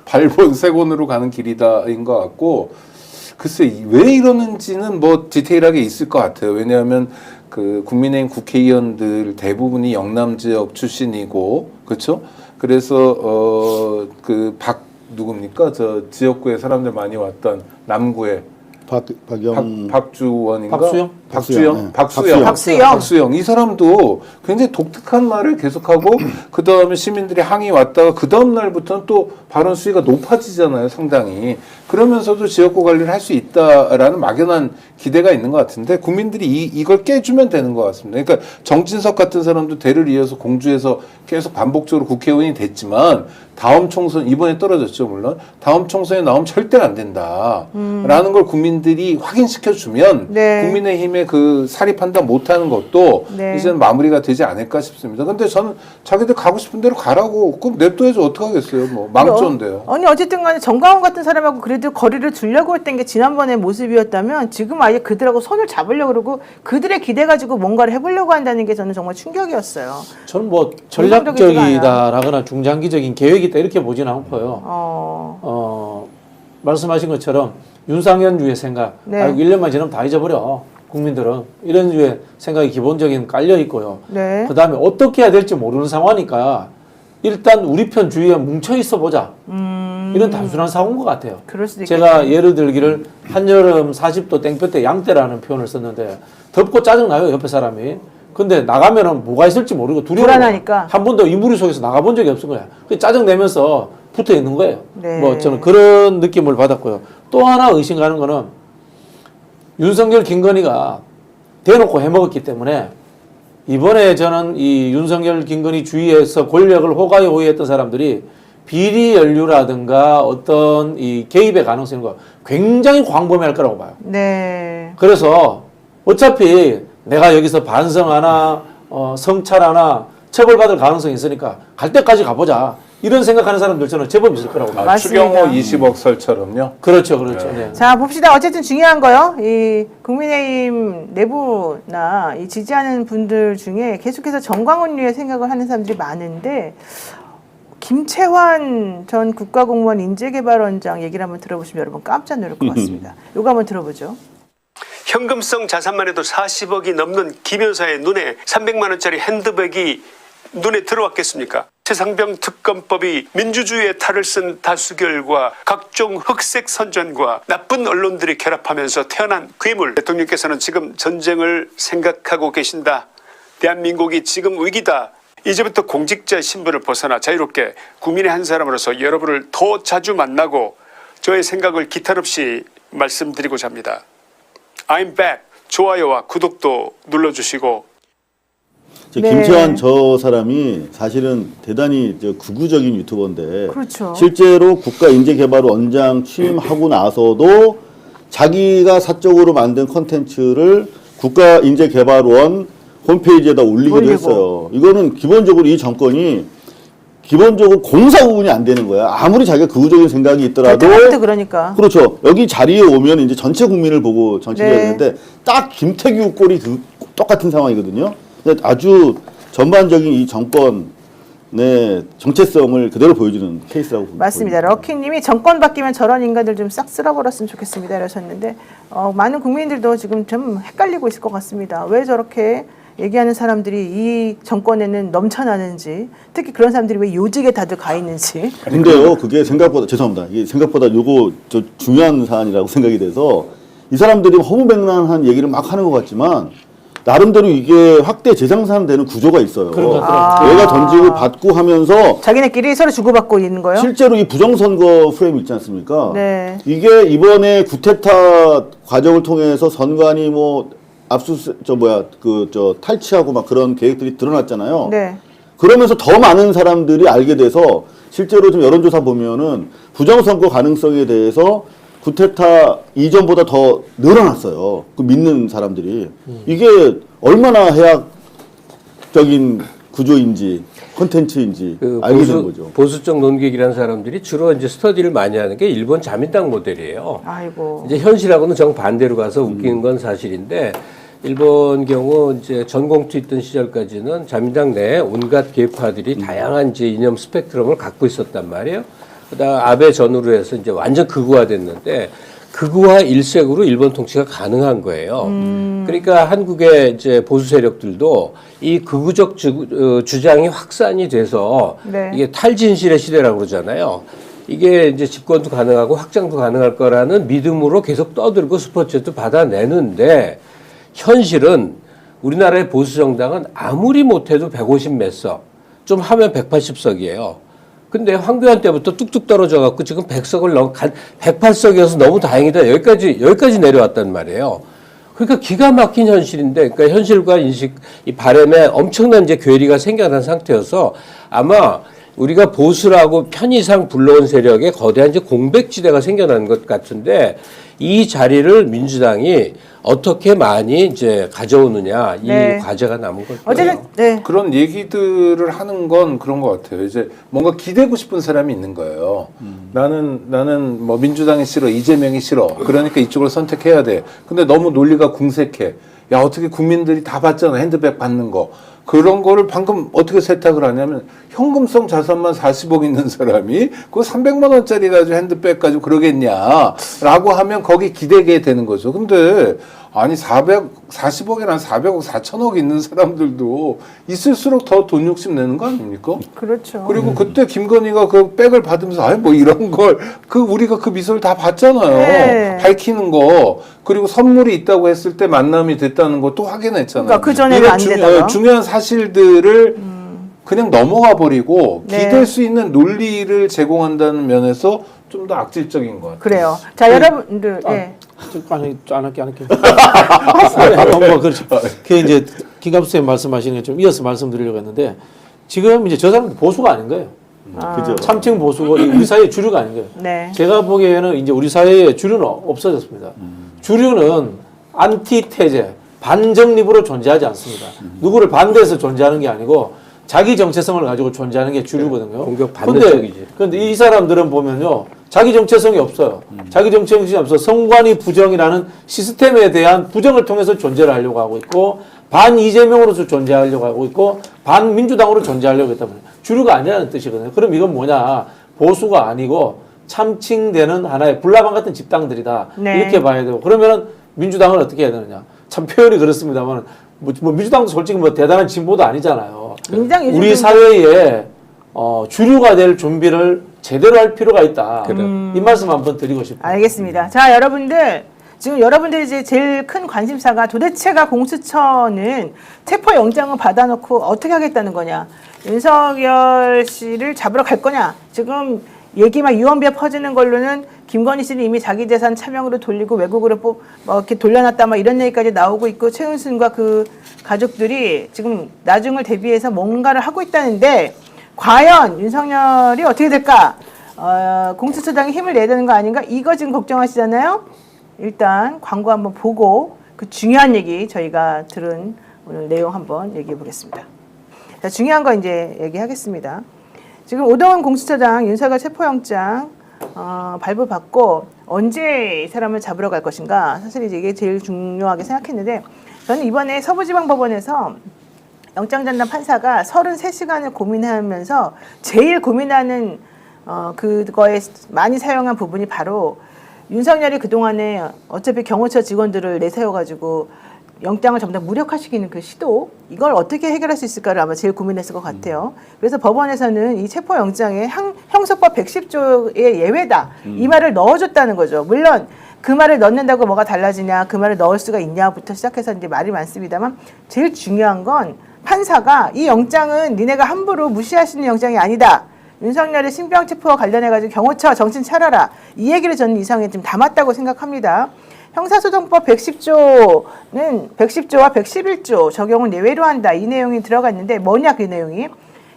발본색원으로 가는 길이다인 것 같고 글쎄 왜 이러는지는 뭐 디테일하게 있을 것 같아요. 왜냐하면 그 국민의힘 국회의원들 대부분이 영남 지역 출신이고 그렇죠? 그래서 그 누굽니까? 저 지역구에 사람들 많이 왔던 남구에 박주원인가? 박수영? 박수영. 이 사람도 굉장히 독특한 말을 계속하고 그 다음에 시민들이 항의 왔다가 그 다음 날부터는 또 발언 수위가 높아지잖아요, 상당히. 그러면서도 지역구 관리를 할 수 있다라는 막연한 기대가 있는 것 같은데 국민들이 이걸 깨주면 되는 것 같습니다. 그러니까 정진석 같은 사람도 대를 이어서 공주에서 계속 반복적으로 국회의원이 됐지만 다음 총선 이번에 떨어졌죠, 물론. 다음 총선에 나오면 절대 안 된다라는 걸 국민들이 확인시켜 주면 네. 국민의힘의 그 사리 판단 못하는 것도 네. 이제는 마무리가 되지 않을까 싶습니다. 근데 저는 자기들 가고 싶은 대로 가라고 그럼 냅둬야지 어떡하겠어요. 뭐 망조인데요. 아니 어쨌든 간에 정광훈 같은 사람하고 그래도 거리를 두려고 했던 게 지난번의 모습이었다면 지금 아예 그들하고 손을 잡으려고 그러고 그들의 기대 가지고 뭔가를 해보려고 한다는 게 저는 정말 충격이었어요. 저는 뭐 정상적이지가 전략적이다라거나 중장기적인 계획이 있다 이렇게 보지는 않고요. 말씀하신 것처럼 윤상현주의 생각, 네. 1년만 지나면 다 잊어버려. 국민들은 이런 류의 생각이 기본적인 깔려 있고요. 네. 그 다음에 어떻게 해야 될지 모르는 상황이니까 일단 우리 편 주위에 뭉쳐 있어 보자. 이런 단순한 사고인 것 같아요. 그럴 수도 제가 예를 들기를 한여름 40도 땡볕에 양떼라는 표현을 썼는데 덥고 짜증나요 옆에 사람이. 근데 나가면은 뭐가 있을지 모르고 두려워. 불안하니까. 한 번도 이 무리 속에서 나가본 적이 없은 거야. 짜증 내면서 붙어 있는 거예요. 네. 뭐 저는 그런 느낌을 받았고요. 또 하나 의심 가는 거는 윤석열, 김건희가 대놓고 해먹었기 때문에 이번에 저는 이 윤석열, 김건희 주위에서 권력을 호가에 호위했던 사람들이 비리 연루라든가 어떤 이 개입의 가능성이 굉장히 광범위할 거라고 봐요. 네. 그래서 어차피 내가 여기서 반성하나 성찰하나 처벌받을 가능성이 있으니까 갈 때까지 가보자. 이런 생각하는 사람들 저는 제법 있을 거라고 봐요. 맞습니다. 추경호 20억 설처럼요. 그렇죠. 네. 자 봅시다. 어쨌든 중요한 거요. 이 국민의힘 내부나 이 지지하는 분들 중에 계속해서 정광훈류의 생각을 하는 사람들이 많은데 김채환 전 국가공무원 인재개발원장 얘기를 한번 들어보시면 여러분 깜짝 놀랄 것 같습니다. 이거 한번 들어보죠. 현금성 자산만 해도 40억이 넘는 김 여사의 눈에 300만 원짜리 핸드백이 눈에 들어왔겠습니까? 최상병 특검법이 민주주의의 탈을 쓴 다수결과 각종 흑색 선전과 나쁜 언론들이 결합하면서 태어난 괴물. 대통령께서는 지금 전쟁을 생각하고 계신다. 대한민국이 지금 위기다. 이제부터 공직자 신분을 벗어나 자유롭게 국민의 한 사람으로서 여러분을 더 자주 만나고 저의 생각을 기탄 없이 말씀드리고자 합니다. I'm back. 좋아요와 구독도 눌러주시고. 네. 김채환 저 사람이 사실은 대단히 극우적인 유튜버인데 그렇죠. 실제로 국가인재개발원장 취임하고 나서도 자기가 사적으로 만든 컨텐츠를 국가인재개발원 홈페이지에다 올리기도 했어요. 이거는 기본적으로 이 정권이 기본적으로 공사 구분이 안 되는 거야. 아무리 자기가 극우적인 생각이 있더라도. 그러니까. 그렇죠. 여기 자리에 오면 이제 전체 국민을 보고 정치를 네. 해야 되는데 딱 김태규 꼴이 똑같은 상황이거든요. 아주 전반적인 이 정권의 정체성을 그대로 보여주는 케이스라고 봅니다. 맞습니다. 럭키님이 정권 바뀌면 저런 인간들 좀 싹 쓸어버렸으면 좋겠습니다. 이러셨는데 많은 국민들도 지금 좀 헷갈리고 있을 것 같습니다. 왜 저렇게 얘기하는 사람들이 이 정권에는 넘쳐나는지, 특히 그런 사람들이 왜 요직에 다들 가 있는지. 근데요, 그게 생각보다, 죄송합니다. 이게 생각보다 요거 저 중요한 사안이라고 생각이 돼서 이 사람들이 허무맹랑한 얘기를 막 하는 것 같지만 나름대로 이게 확대 재생산되는 구조가 있어요. 그런 것 같아요. 얘가 던지고 받고 하면서 자기네끼리 서로 주고받고 있는 거요? 실제로 이 부정선거 프레임 있지 않습니까? 네. 이게 이번에 구테타 과정을 통해서 선관위 뭐 탈취하고 막 그런 계획들이 드러났잖아요. 네. 그러면서 더 많은 사람들이 알게 돼서 실제로 좀 여론조사 보면은 부정선거 가능성에 대해서 구테타 이전보다 더 늘어났어요. 그 믿는 사람들이. 이게 얼마나 해악적인 구조인지 콘텐츠인지 알게 된 거죠. 보수적 논객이라는 사람들이 주로 이제 스터디를 많이 하는 게 일본 자민당 모델이에요. 아이고. 이제 현실하고는 정반대로 가서 웃기는 건 사실인데 일본 경우 이제 전공투 있던 시절까지는 자민당 내에 온갖 계파들이 다양한 이제 이념 스펙트럼을 갖고 있었단 말이에요. 그다음 아베 전후로 해서 이제 완전 극우화됐는데 극우화 일색으로 일본 통치가 가능한 거예요. 그러니까 한국의 이제 보수 세력들도 이 극우적 주장이 확산이 돼서 네. 이게 탈진실의 시대라고 그러잖아요. 이게 이제 집권도 가능하고 확장도 가능할 거라는 믿음으로 계속 떠들고 스포츠도 받아내는데 현실은 우리나라의 보수 정당은 아무리 못해도 150 몇 석, 좀 하면 180석이에요. 근데 황교안 때부터 뚝뚝 떨어져 갖고 지금 100석을 108석이어서 너무 다행이다. 여기까지 내려왔단 말이에요. 그러니까 기가 막힌 현실인데, 그러니까 현실과 인식, 이 바람에 엄청난 이제 괴리가 생겨난 상태여서 아마 우리가 보수라고 편의상 불러온 세력에 거대한 이제 공백지대가 생겨난 것 같은데 이 자리를 민주당이 어떻게 많이 이제 가져오느냐 이 네. 과제가 남은 걸 거예요. 어제는 네. 그런 얘기들을 하는 건 그런 것 같아요. 이제 뭔가 기대고 싶은 사람이 있는 거예요. 나는 뭐 민주당이 싫어, 이재명이 싫어. 그러니까 이쪽을 선택해야 돼. 근데 너무 논리가 궁색해. 야, 어떻게 국민들이 다 봤잖아. 핸드백 받는 거. 그런 거를 방금 어떻게 세탁을 하냐면 현금성 자산만 40억 있는 사람이 그 300만 원짜리 가지고 핸드백 가지고 그러겠냐라고 하면 거기 기대게 되는 거죠. 근데 아니 40억이나 400억, 4천억 있는 사람들도 있을수록 더 돈 욕심 내는 거 아닙니까? 그렇죠. 그리고 그때 김건희가 그 백을 받으면서 아니 뭐 이런 걸 우리가 그 미소를 다 봤잖아요. 네. 밝히는 거. 그리고 선물이 있다고 했을 때 만남이 됐다는 거 또 확인했잖아요. 그러니까 그 전에는 안 되다가. 중요한 사실들을 그냥 넘어가 버리고 네. 기댈 수 있는 논리를 제공한다는 면에서 좀 더 악질적인 것 같아요. 그래요. 자, 여러분들. 예. 안 할게. 뭐 그렇죠. 그 이제 김갑수 쌤 말씀하시는 게 좀 이어서 말씀드리려고 했는데 지금 이제 저 사람들 보수가 아닌 거예요. 그죠? 참칭 보수고 우리 사회의 주류가 아닌 거예요. 네. 제가 보기에는 이제 우리 사회의 주류는 없어졌습니다. 주류는 안티테제, 반정립으로 존재하지 않습니다. 누구를 반대해서 존재하는 게 아니고 자기 정체성을 가지고 존재하는 게 주류거든요. 공격 반대쪽이지. 그런데 이 사람들은 보면요, 자기 정체성이 없어요. 자기 정체성이 없어. 성관이 부정이라는 시스템에 대한 부정을 통해서 존재를 하려고 하고 있고 반 이재명으로서 존재하려고 하고 있고 반 민주당으로 존재하려고 했단 말이에요. 주류가 아니라는 뜻이거든요. 그럼 이건 뭐냐? 보수가 아니고 참칭되는 하나의 불나방 같은 집단들이다. 네. 이렇게 봐야 되고 그러면은 민주당은 어떻게 해야 되느냐? 참 표현이 그렇습니다만 뭐 민주당도 솔직히 뭐 대단한 진보도 아니잖아요. 민주당 요즘 우리 사회에 주류가 될 준비를 제대로 할 필요가 있다. 이 말씀 한번 드리고 싶어요. 알겠습니다. 자, 여러분들 지금 여러분들이 이제 제일 큰 관심사가 도대체가 공수처는 체포영장을 받아놓고 어떻게 하겠다는 거냐. 윤석열 씨를 잡으러 갈 거냐. 지금 얘기만 유언비어 퍼지는 걸로는 김건희 씨는 이미 자기 재산 차명으로 돌리고 외국으로 뭐 이렇게 돌려놨다 막 이런 얘기까지 나오고 있고 최은순과 그 가족들이 지금 나중을 대비해서 뭔가를 하고 있다는데 과연 윤석열이 어떻게 될까? 공수처장이 힘을 내야 되는 거 아닌가? 이거 지금 걱정하시잖아요. 일단 광고 한번 보고 그 중요한 얘기 저희가 들은 오늘 내용 한번 얘기해 보겠습니다. 자, 중요한 거 이제 얘기하겠습니다. 지금 오동훈 공수처장 윤석열 체포영장 발부받고 언제 이 사람을 잡으러 갈 것인가 사실 이제 이게 제일 중요하게 생각했는데 저는 이번에 서부지방법원에서 영장전담 판사가 33시간을 고민하면서 제일 고민하는 그거에 많이 사용한 부분이 바로 윤석열이 그동안에 어차피 경호처 직원들을 내세워가지고 영장을 전부 다 무력화시키는 그 시도 이걸 어떻게 해결할 수 있을까를 아마 제일 고민했을 것 같아요. 그래서 법원에서는 이 체포영장에 형소법 110조의 예외다. 이 말을 넣어줬다는 거죠. 물론 그 말을 넣는다고 뭐가 달라지냐 그 말을 넣을 수가 있냐부터 시작해서 이제 말이 많습니다만 제일 중요한 건 판사가 이 영장은 니네가 함부로 무시할 수 있는 영장이 아니다. 윤석열의 신병 체포와 관련해가지고 경호처 정신 차려라. 이 얘기를 저는 이상에 좀 담았다고 생각합니다. 형사소송법 110조는 110조와 111조 적용을 예외로 한다. 이 내용이 들어가 있는데 뭐냐 그 내용이.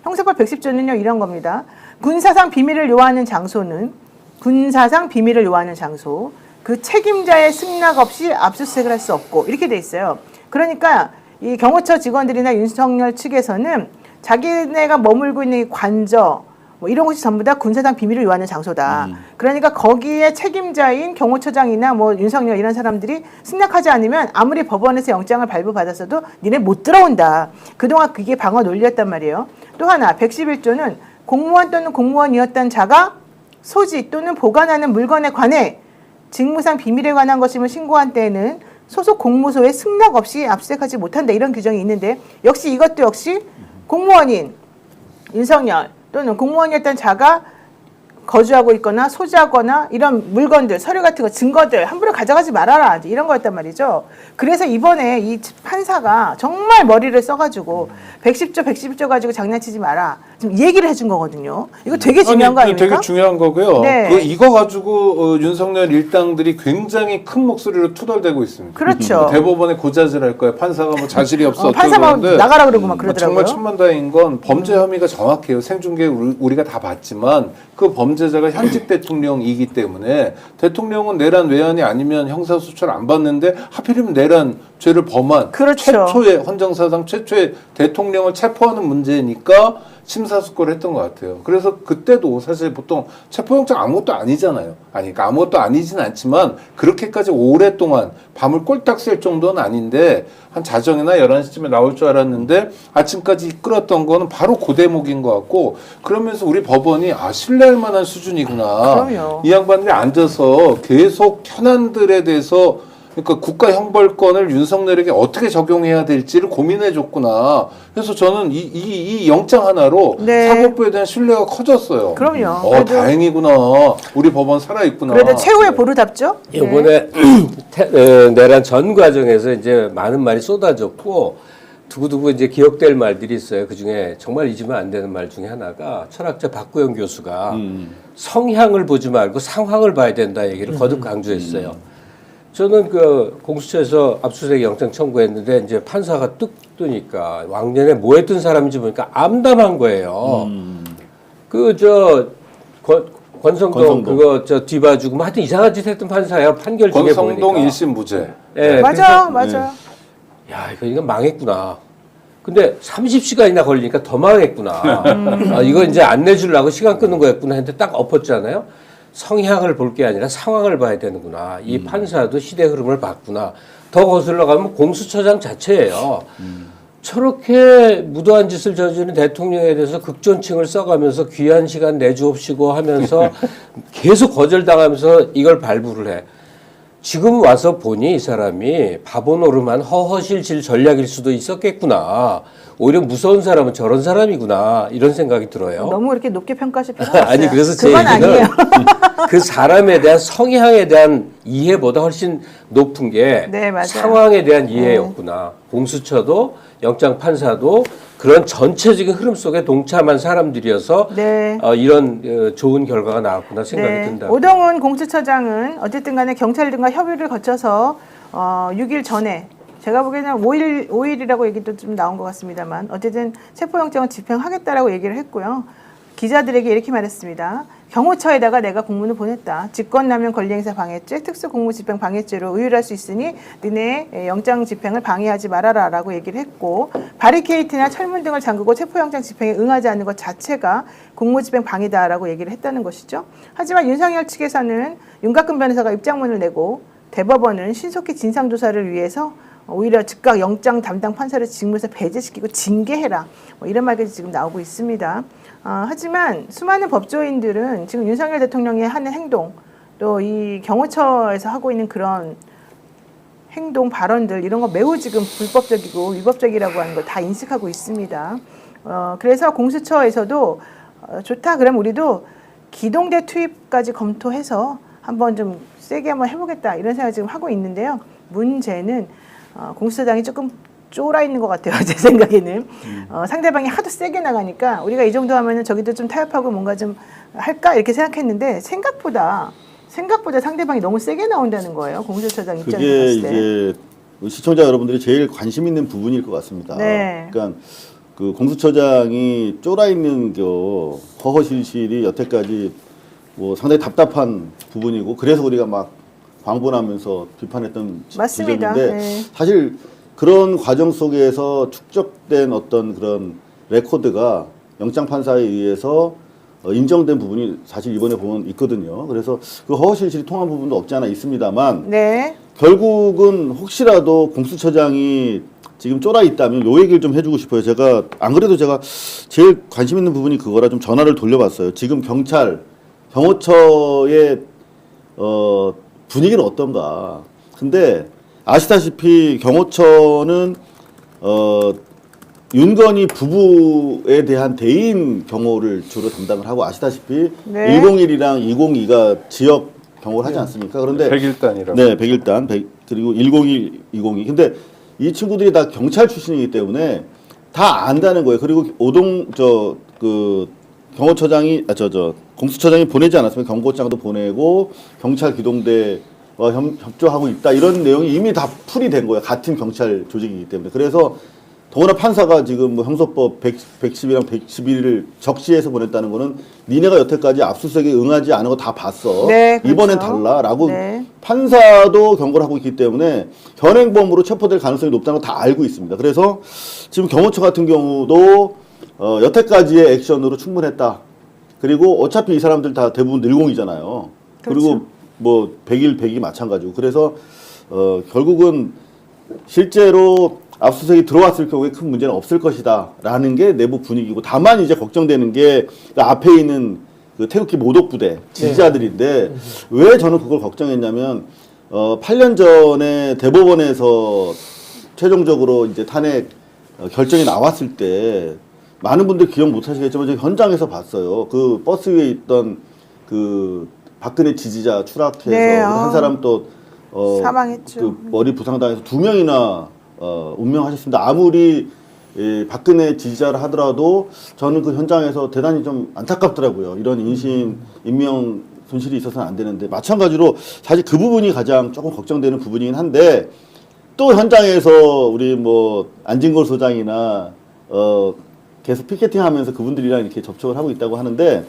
형사법 110조는요 이런 겁니다. 군사상 비밀을 요하는 장소는 군사상 비밀을 요하는 장소. 그 책임자의 승낙 없이 압수수색을 할 수 없고 이렇게 돼 있어요. 그러니까 이 경호처 직원들이나 윤석열 측에서는 자기네가 머물고 있는 이 관저 뭐 이런 곳이 전부 다 군사상 비밀을 요하는 장소다. 그러니까 거기에 책임자인 경호처장이나 뭐 윤석열 이런 사람들이 승낙하지 않으면 아무리 법원에서 영장을 발부받았어도 니네 못 들어온다. 그동안 그게 방어 논리였단 말이에요. 또 하나 111조는 공무원 또는 공무원이었던 자가 소지 또는 보관하는 물건에 관해 직무상 비밀에 관한 것임을 신고한 때에는 소속 공무소에 승낙 없이 압수수색하지 못한다. 이런 규정이 있는데 역시 이것도 역시 공무원인 윤석열 또는 공무원이었던 자가 거주하고 있거나 소지하거나 이런 물건들, 서류 같은 거, 증거들 함부로 가져가지 말아라. 이런 거였단 말이죠. 그래서 이번에 이 판사가 정말 머리를 써가지고 110조, 111조 가지고 장난치지 마라. 지금 얘기를 해준 거거든요. 이거 되게 중요한 거 아닙니까? 되게 중요한 거고요. 네. 이거 가지고 윤석열 일당들이 굉장히 큰 목소리로 투덜대고 있습니다. 그렇죠. 대법원에 고자질할 거예요. 판사가 뭐 자질이 없어. 판사 막 나가라 그러고 막 그러더라고요. 정말 천만다행인 건 범죄 혐의가 정확해요. 생중계 우리가 다 봤지만 그 범죄자가 현직 대통령이기 때문에 대통령은 내란 외환이 아니면 형사소출 안 받는데 하필이면 내란 죄를 범한 그렇죠. 최초의 헌정사상 최초의 대통령을 체포하는 문제니까 심사숙고를 했던 것 같아요. 그래서 그때도 사실 보통 체포영장 아무것도 아니잖아요. 그러니까 아무것도 아니진 않지만 그렇게까지 오랫동안 밤을 꼴딱 샐 정도는 아닌데 한 자정이나 11시쯤에 나올 줄 알았는데 아침까지 끌었던 거는 바로 그 대목인 것 같고 그러면서 우리 법원이 신뢰할 만한 수준이구나. 그럼요. 이 양반들이 앉아서 계속 현안들에 대해서 그러니까 국가 형벌권을 윤석열에게 어떻게 적용해야 될지를 고민해 줬구나. 그래서 저는 이 영장 하나로 네. 사법부에 대한 신뢰가 커졌어요. 그럼요. 다행이구나. 우리 법원 살아있구나. 그래도 최후의 보루답죠. 네. 이번에 내란 전 과정에서 이제 많은 말이 쏟아졌고 두고두고 이제 기억될 말들이 있어요. 그 중에 정말 잊으면 안 되는 말 중에 하나가 철학자 박구영 교수가 성향을 보지 말고 상황을 봐야 된다 얘기를 거듭 강조했어요. 저는 그 공수처에서 압수수색 영장 청구했는데 이제 판사가 뚝 뜨니까 왕년에 뭐 했던 사람인지 보니까 암담한 거예요. 권성동 그거 뒤봐주고 뭐 하여튼 이상한 짓 했던 판사야. 판결 중에 보니까. 권성동 1심 무죄. 네, 맞아요. 야, 이거 망했구나. 근데 30시간이나 걸리니까 더 망했구나. 이거 이제 안 내주려고 시간 끄는 거였구나 했는데 딱 엎었잖아요. 성향을 볼 게 아니라 상황을 봐야 되는구나. 이 판사도 시대 흐름을 봤구나. 더 거슬러 가면 공수처장 자체예요. 저렇게 무도한 짓을 저지른 대통령에 대해서 극존칭을 써가면서 귀한 시간 내주옵시고 하면서 계속 거절당하면서 이걸 발부를 해. 지금 와서 보니 이 사람이 바보 노름한 허허실실 전략일 수도 있었겠구나. 오히려 무서운 사람은 저런 사람이구나. 이런 생각이 들어요. 너무 이렇게 높게 평가하실 필요는 없어요. 아니 그래서 제 그건 얘기는 아니에요. 그 사람에 대한 성향에 대한 이해보다 훨씬 높은 게 네, 맞아요. 상황에 대한 이해였구나. 공수처도 영장 판사도 그런 전체적인 흐름 속에 동참한 사람들이어서 네. 이런 좋은 결과가 나왔구나 생각이 든다. 오동훈 공수처장은 어쨌든 간에 경찰 등과 협의를 거쳐서 6일 전에 제가 보기에는 5일이라고 얘기도 좀 나온 것 같습니다만 어쨌든 체포영장을 집행하겠다라고 얘기를 했고요. 기자들에게 이렇게 말했습니다. 경호처에다가 내가 공문을 보냈다. 직권남용 권리행사 방해죄, 특수공무집행 방해죄로 의율할 수 있으니 너네 영장 집행을 방해하지 말아라 라고 얘기를 했고 바리케이트나 철문 등을 잠그고 체포영장 집행에 응하지 않는 것 자체가 공무집행 방해다라고 얘기를 했다는 것이죠. 하지만 윤석열 측에서는 윤곽근 변호사가 입장문을 내고 대법원은 신속히 진상조사를 위해서 오히려 즉각 영장 담당 판사를 직무에서 배제시키고 징계해라. 뭐 이런 말까지 지금 나오고 있습니다. 하지만 수많은 법조인들은 지금 윤석열 대통령이 하는 행동, 또 이 경호처에서 하고 있는 그런 행동, 발언들 이런 거 매우 지금 불법적이고 위법적이라고 하는 걸 다 인식하고 있습니다. 그래서 공수처에서도 좋다 그러면 우리도 기동대 투입까지 검토해서 한번 좀 세게 한번 해보겠다 이런 생각을 지금 하고 있는데요. 문제는 공수처장이 조금 쫄아 있는 것 같아요. 제 생각에는 상대방이 하도 세게 나가니까 우리가 이 정도 하면은 저기도 좀 타협하고 뭔가 좀 할까 이렇게 생각했는데 생각보다 상대방이 너무 세게 나온다는 거예요. 공수처장 입장에서 그게 봤을 때. 이제 시청자 여러분들이 제일 관심 있는 부분일 것 같습니다. 네. 그러니까 그 공수처장이 쫄아 있는 허허실실이 여태까지 뭐 상당히 답답한 부분이고 그래서 우리가 막 광분하면서 비판했던 맞습니다. 지점인데 네. 사실 그런 과정 속에서 축적된 어떤 그런 레코드가 영장 판사에 의해서 인정된 부분이 사실 이번에 보면 있거든요. 그래서 그 허허실실이 통한 부분도 없지 않아 있습니다만 네. 결국은 혹시라도 공수처장이 지금 쫄아 있다면 요 얘기를 좀 해주고 싶어요. 제가 안 그래도 제가 제일 관심 있는 부분이 그거라 좀 전화를 돌려봤어요. 지금 경호처의 분위기는 어떤가. 근데 아시다시피 경호처는 윤건희 부부에 대한 대인 경호를 주로 담당을 하고 아시다시피 네. 101이랑 202가 지역 경호를 하지 않습니까? 그런데 101단이라고. 네, 101단 그리고 101, 202. 근데 이 친구들이 다 경찰 출신이기 때문에 다 안다는 거예요. 그리고 경호처장이 공수처장이 보내지 않았으면 경고장도 보내고 경찰 기동대와 협조하고 있다 이런 내용이 이미 다 풀이 된 거예요. 같은 경찰 조직이기 때문에. 그래서 더구나 판사가 지금 뭐 형소법 110이랑 111을 적시해서 보냈다는 거는 니네가 여태까지 압수수색에 응하지 않은 거 다 봤어. 네, 그렇죠. 이번엔 달라라고 네. 판사도 경고를 하고 있기 때문에 현행범으로 체포될 가능성이 높다는 거 다 알고 있습니다. 그래서 지금 경호처 같은 경우도 여태까지의 액션으로 충분했다. 그리고 어차피 이 사람들 다 대부분 늘공이잖아요. 그렇죠. 그리고 뭐 100이 마찬가지고. 그래서 결국은 실제로 압수수색이 들어왔을 경우에 큰 문제는 없을 것이다 라는 게 내부 분위기고 다만 이제 걱정되는 게 그 앞에 있는 그 태극기 모독부대 지지자들인데 왜 저는 그걸 걱정했냐면 8년 전에 대법원에서 최종적으로 이제 탄핵 결정이 나왔을 때 많은 분들 기억 못 하시겠지만 제가 현장에서 봤어요. 그 버스 위에 있던 그 박근혜 지지자 추락해서 네, 한 사람 또 사망했죠. 그 머리 부상당해서 2명이나 운명하셨습니다. 아무리 박근혜 지지자를 하더라도 저는 그 현장에서 대단히 좀 안타깝더라고요. 이런 인명 손실이 있어서는 안 되는데 마찬가지로 사실 그 부분이 가장 조금 걱정되는 부분이긴 한데 또 현장에서 우리 뭐 안진걸 소장이나 계속 피켓팅하면서 그분들이랑 이렇게 접촉을 하고 있다고 하는데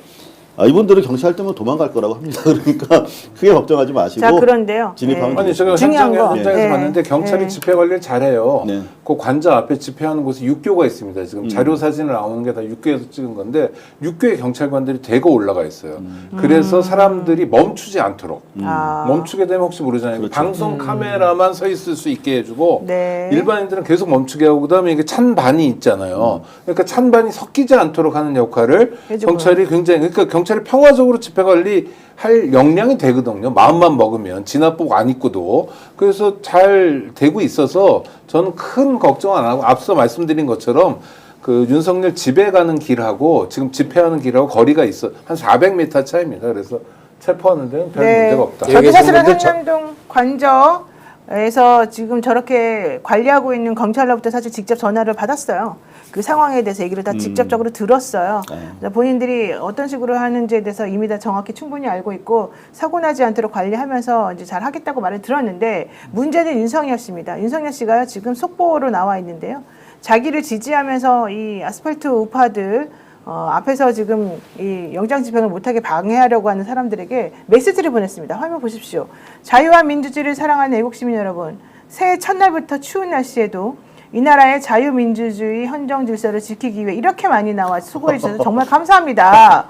이분들은 경찰 때문에 도망갈 거라고 합니다. 그러니까 크게 걱정하지 마시고 자, 그런데요. 진입하면 아니 제가 중요한 거. 현장에서 네. 봤는데 경찰이 네. 집회 관리를 잘해요. 네. 그 관저 앞에 집회하는 곳에 육교가 있습니다. 지금 자료 사진을 나오는 게 다 육교에서 찍은 건데 육교에 경찰관들이 대거 올라가 있어요. 그래서 사람들이 멈추지 않도록 아. 멈추게 되면 혹시 모르잖아요. 그렇죠. 방송 카메라만 서 있을 수 있게 해주고 네. 일반인들은 계속 멈추게 하고 그다음에 이게 찬반이 있잖아요. 그러니까 찬반이 섞이지 않도록 하는 역할을 해주고요. 경찰이 굉장히 그러니까 경찰이 평화적으로 집회 관리할 역량이 되거든요. 마음만 먹으면 진압복 안 입고도 그래서 잘 되고 있어서 저는 큰 걱정 안 하고 앞서 말씀드린 것처럼 그 윤석열 집에 가는 길하고 지금 집회하는 길하고 거리가 있어 한 400m 차이입니다. 그래서 체포하는 데는 별 문제가 없다. 저도 여기 사실은 보면은 한남동 관저에서 지금 저렇게 관리하고 있는 경찰로부터 사실 직접 전화를 받았어요. 그 상황에 대해서 얘기를 다 직접적으로 들었어요. 그래서 본인들이 어떤 식으로 하는지에 대해서 이미 다 정확히 충분히 알고 있고 사고 나지 않도록 관리하면서 이제 잘 하겠다고 말을 들었는데 문제는 윤석열 씨입니다. 윤석열 씨가 지금 속보로 나와 있는데요. 자기를 지지하면서 이 아스팔트 우파들 앞에서 지금 이 영장 집행을 못하게 방해하려고 하는 사람들에게 메시지를 보냈습니다. 화면 보십시오. 자유와 민주주의를 사랑하는 애국 시민 여러분, 새해 첫날부터 추운 날씨에도 이 나라의 자유민주주의 헌정 질서를 지키기 위해 이렇게 많이 나와 수고해 주셔서 정말 감사합니다.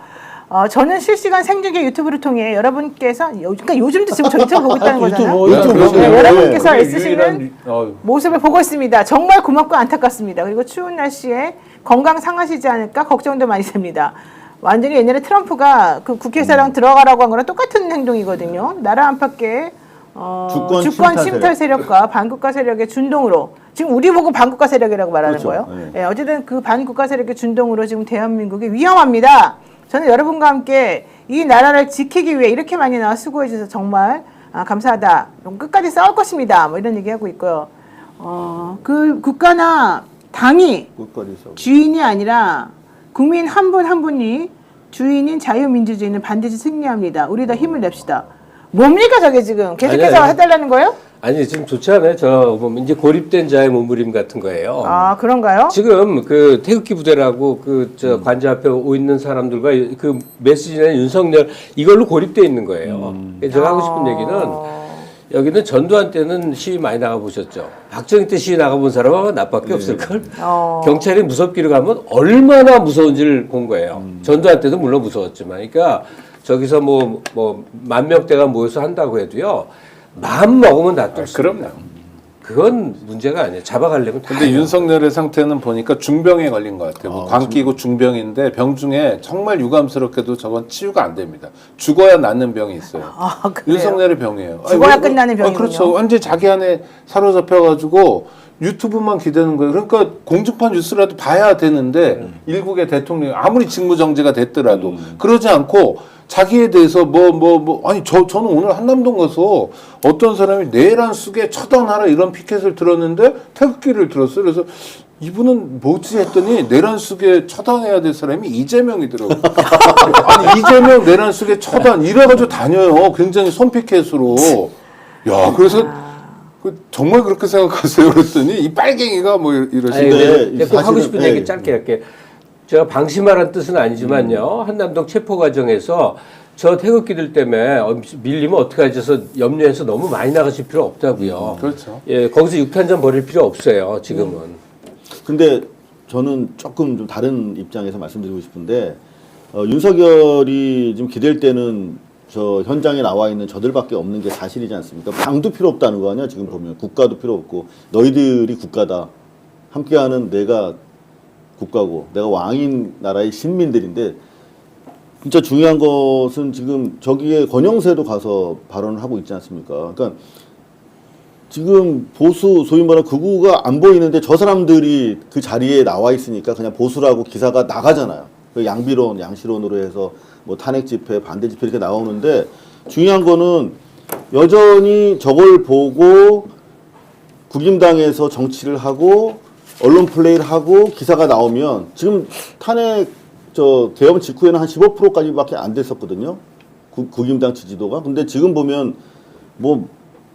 저는 실시간 생중계 유튜브를 통해 여러분께서 그러니까 요즘도 지금 저 유튜브 보고 있다는 거잖아요. 네, 여러분께서 애쓰시는 모습을 보고 있습니다. 정말 고맙고 안타깝습니다. 그리고 추운 날씨에 건강 상하시지 않을까 걱정도 많이 됩니다. 완전히 옛날에 트럼프가 그 국회의사당 들어가라고 한 거랑 똑같은 행동이거든요. 나라 안팎의 주권 침탈 세력과 반국가 세력의 준동으로 지금 우리 보고 반국가 세력이라고 말하는 그렇죠. 거예요. 네. 예, 어쨌든 그 반국가 세력의 준동으로 지금 대한민국이 위험합니다. 저는 여러분과 함께 이 나라를 지키기 위해 이렇게 많이 나와 수고해 주셔서 정말 감사하다. 끝까지 싸울 것입니다. 뭐 이런 얘기하고 있고요. 그 국가나 당이 주인이 아니라 국민 한 분 한 분이 주인인 자유민주주의는 반드시 승리합니다. 우리 다 힘을 냅시다. 뭡니까 저게 지금 계속해서 아니. 해달라는 거예요? 아니 지금 좋지 않아요? 저 보면 이제 고립된 자의 몸부림 같은 거예요. 아 그런가요? 지금 그 태극기 부대라고 그 저 관저 앞에 오 있는 사람들과 그 메시지는 윤석열 이걸로 고립돼 있는 거예요. 제가 하고 싶은 얘기는 여기는 전두환 때는 시위 많이 나가 보셨죠. 박정희 때 시위 나가 본 사람은 나밖에 없을 걸. 경찰이 무섭기로 가면 얼마나 무서운지를 본 거예요. 전두환 때도 물론 무서웠지만, 그러니까 저기서 뭐 10,000명대가 모여서 한다고 해도요. 마음 먹으면 다 뚫습니다. 그럼요. 그건 문제가 아니에요. 잡아가려면 다 근데 해요. 윤석열의 상태는 보니까 중병에 걸린 것 같아요. 뭐 광기고 중병인데 병 중에 정말 유감스럽게도 저건 치유가 안 됩니다. 죽어야 낫는 병이 있어요. 그래요? 윤석열의 병이에요. 죽어야 끝나는 병이군요. 그렇죠. 완전히 자기 안에 사로잡혀가지고 유튜브만 기대는 거예요. 그러니까 공중파 뉴스라도 봐야 되는데 일국의 대통령이 아무리 직무정지가 됐더라도 그러지 않고 자기에 대해서 아니 저는 오늘 한남동 가서 어떤 사람이 내란 속에 처단하라 이런 피켓을 들었는데 태극기를 들었어요. 그래서 이분은 뭐지 했더니 내란 속에 처단해야 될 사람이 이재명이더라고요. 아니 이재명 내란 속에 처단 이래가지고 다녀요. 굉장히 손피켓으로. 야 그래서 정말 그렇게 생각하세요? 그랬더니 이 빨갱이가 뭐 아니, 이러시는데 근데 꼭 하고 싶은 얘기 짧게 할게. 제가 방심하라는 뜻은 아니지만요. 한남동 체포 과정에서 저 태극기들 때문에 밀리면 어떡하지 해서 염려해서 너무 많이 나가실 필요 없다고요. 그렇죠. 예, 거기서 육탄전 벌일 필요 없어요. 지금은. 근데 저는 조금 좀 다른 입장에서 말씀드리고 싶은데 윤석열이 지금 기댈 때는 저 현장에 나와 있는 저들밖에 없는 게 사실이지 않습니까? 당도 필요 없다는 거 아니야? 지금 보면 국가도 필요 없고 너희들이 국가다. 함께하는 내가 국가고 내가 왕인 나라의 신민들인데 진짜 중요한 것은 지금 저기에 권영세도 가서 발언을 하고 있지 않습니까? 그러니까 지금 보수 소위 말하는 극우가 안 보이는데 저 사람들이 그 자리에 나와 있으니까 그냥 보수라고 기사가 나가잖아요. 그 양비론, 양시론으로 해서 뭐 탄핵 집회, 반대 집회 이렇게 나오는데 중요한 거는 여전히 저걸 보고 국임당에서 정치를 하고 언론 플레이를 하고 기사가 나오면 지금 탄핵 개헌 직후에는 한 15%까지밖에 안 됐었거든요. 국임당 지지도가. 근데 지금 보면 뭐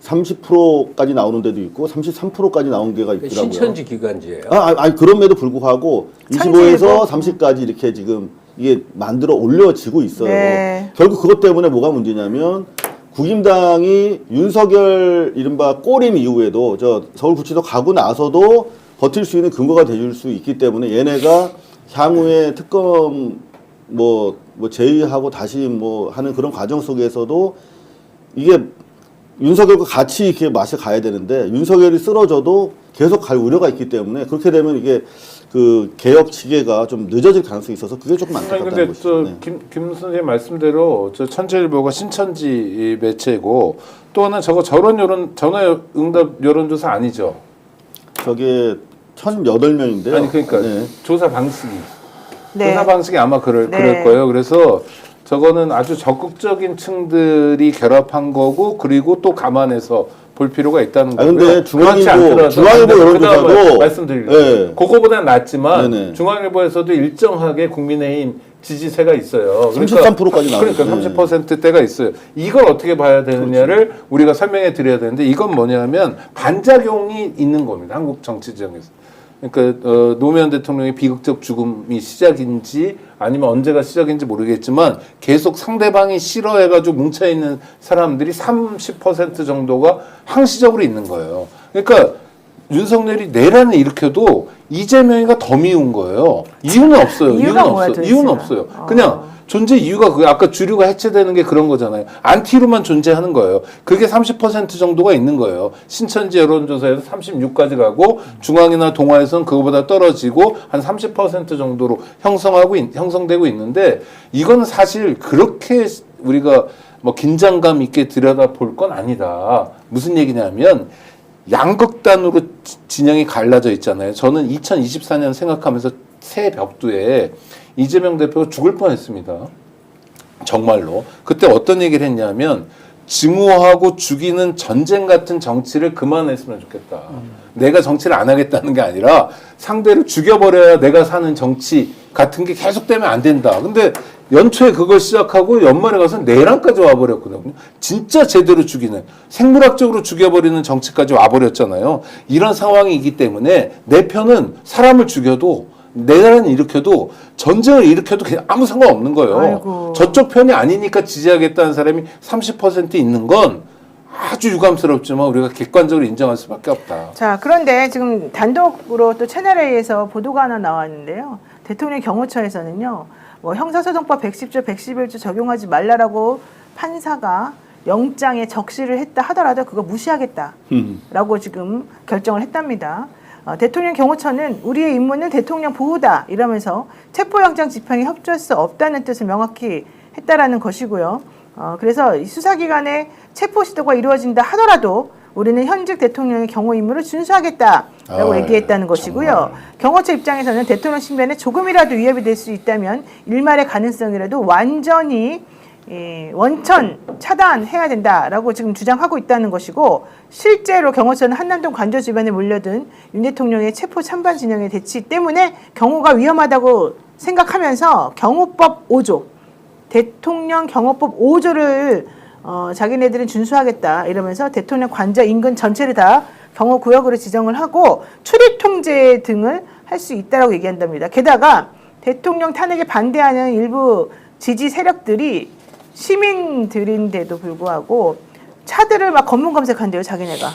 30%까지 나오는 데도 있고 33%까지 나온 데가 있더라고요. 신천지 기관지예요. 아니 그럼에도 불구하고 25에서 30까지 이렇게 지금 이게 만들어 올려지고 있어요. 네. 결국 그것 때문에 뭐가 문제냐면 국힘당이 윤석열 이른바 꼬림 이후에도 저 서울구치소 가고 나서도 버틸 수 있는 근거가 될 수 있기 때문에 얘네가 향후에 특검 뭐 제의하고 다시 뭐 하는 그런 과정 속에서도 이게 윤석열과 같이 이렇게 맛이 가야 되는데 윤석열이 쓰러져도 계속 갈 우려가 있기 때문에 그렇게 되면 이게 그 개혁 지개가 좀 늦어질 가능성이 있어서 그게 조금 아니 안타깝다는 근데 것이죠. 저 김 선생님 말씀대로 저 천재일보가 신천지 매체고 또 하나 저거 전화 응답 여론조사 아니죠? 저게 1,008명인데요. 아니 그러니까 네. 조사 방식이 네. 조사 방식이 아마 그럴 거예요. 그래서 저거는 아주 적극적인 층들이 결합한 거고 그리고 또 감안해서 볼 필요가 있다는 거고요. 근데 그렇지 않더라도 중앙일보 여론조사도 말씀드리려고 네. 그거보다는 낫지만 네네. 중앙일보에서도 일정하게 국민의힘 지지세가 있어요. 33%까지 나오죠. 그러니까 30%대가 있어요. 이걸 어떻게 봐야 되느냐를 우리가 설명해 드려야 되는데 이건 뭐냐면 반작용이 있는 겁니다. 한국 정치 지형에서. 그러니까 노무현 대통령의 비극적 죽음이 시작인지 아니면 언제가 시작인지 모르겠지만 계속 상대방이 싫어해가지고 뭉쳐있는 사람들이 30% 정도가 항시적으로 있는 거예요. 그러니까 윤석열이 내란을 일으켜도 이재명이가 더 미운 거예요. 이유는 없어요. 이유가 뭐야, 없어요. 도대체? 이유는 없어요. 그냥 존재 이유가 그 아까 주류가 해체되는 게 그런 거잖아요. 안티로만 존재하는 거예요. 그게 30% 정도가 있는 거예요. 신천지 여론조사에서 36까지 가고 중앙이나 동아에서는 그거보다 떨어지고 한 30% 정도로 형성되고 있는데 이건 사실 그렇게 우리가 뭐 긴장감 있게 들여다볼 건 아니다. 무슨 얘기냐면 양극단으로 진영이 갈라져 있잖아요. 저는 2024년 생각하면서 새 벽두에 이재명 대표가 죽을 뻔했습니다. 정말로. 그때 어떤 얘기를 했냐면 증오하고 죽이는 전쟁 같은 정치를 그만했으면 좋겠다. 내가 정치를 안 하겠다는 게 아니라 상대를 죽여버려야 내가 사는 정치 같은 게 계속되면 안 된다. 근데 연초에 그걸 시작하고 연말에 가서 내란까지 와버렸거든요. 진짜 제대로 죽이는, 생물학적으로 죽여버리는 정치까지 와버렸잖아요. 이런 상황이기 때문에 내 편은 사람을 죽여도 내란을 일으켜도 전쟁을 일으켜도 그냥 아무 상관없는 거예요. 아이고. 저쪽 편이 아니니까 지지하겠다는 사람이 30% 있는 건 아주 유감스럽지만 우리가 객관적으로 인정할 수밖에 없다. 자, 그런데 지금 단독으로 또 채널A에서 보도가 하나 나왔는데요. 대통령 경호처에서는요, 뭐 형사소송법 110조, 111조 적용하지 말라라고 판사가 영장에 적시를 했다 하더라도 그거 무시하겠다라고 지금 결정을 했답니다. 대통령 경호처는 우리의 임무는 대통령 보호다 이러면서 체포영장 집행에 협조할 수 없다는 뜻을 명확히 했다라는 것이고요. 그래서 이 수사기관의 체포 시도가 이루어진다 하더라도 우리는 현직 대통령의 경호 임무를 준수하겠다라고 얘기했다는 것이고요. 정말. 경호처 입장에서는 대통령 신변에 조금이라도 위협이 될 수 있다면 일말의 가능성이라도 완전히 원천 차단해야 된다라고 지금 주장하고 있다는 것이고 실제로 경호처는 한남동 관저 주변에 몰려든 윤 대통령의 체포 찬반 진영의 대치 때문에 경호가 위험하다고 생각하면서 경호법 5조 대통령 경호법 5조를 자기네들은 준수하겠다 이러면서 대통령 관저 인근 전체를 다 경호구역으로 지정을 하고 출입 통제 등을 할 수 있다라고 얘기한답니다. 게다가 대통령 탄핵에 반대하는 일부 지지 세력들이 시민들인데도 불구하고 차들을 막 검문 검색한대요, 자기네가.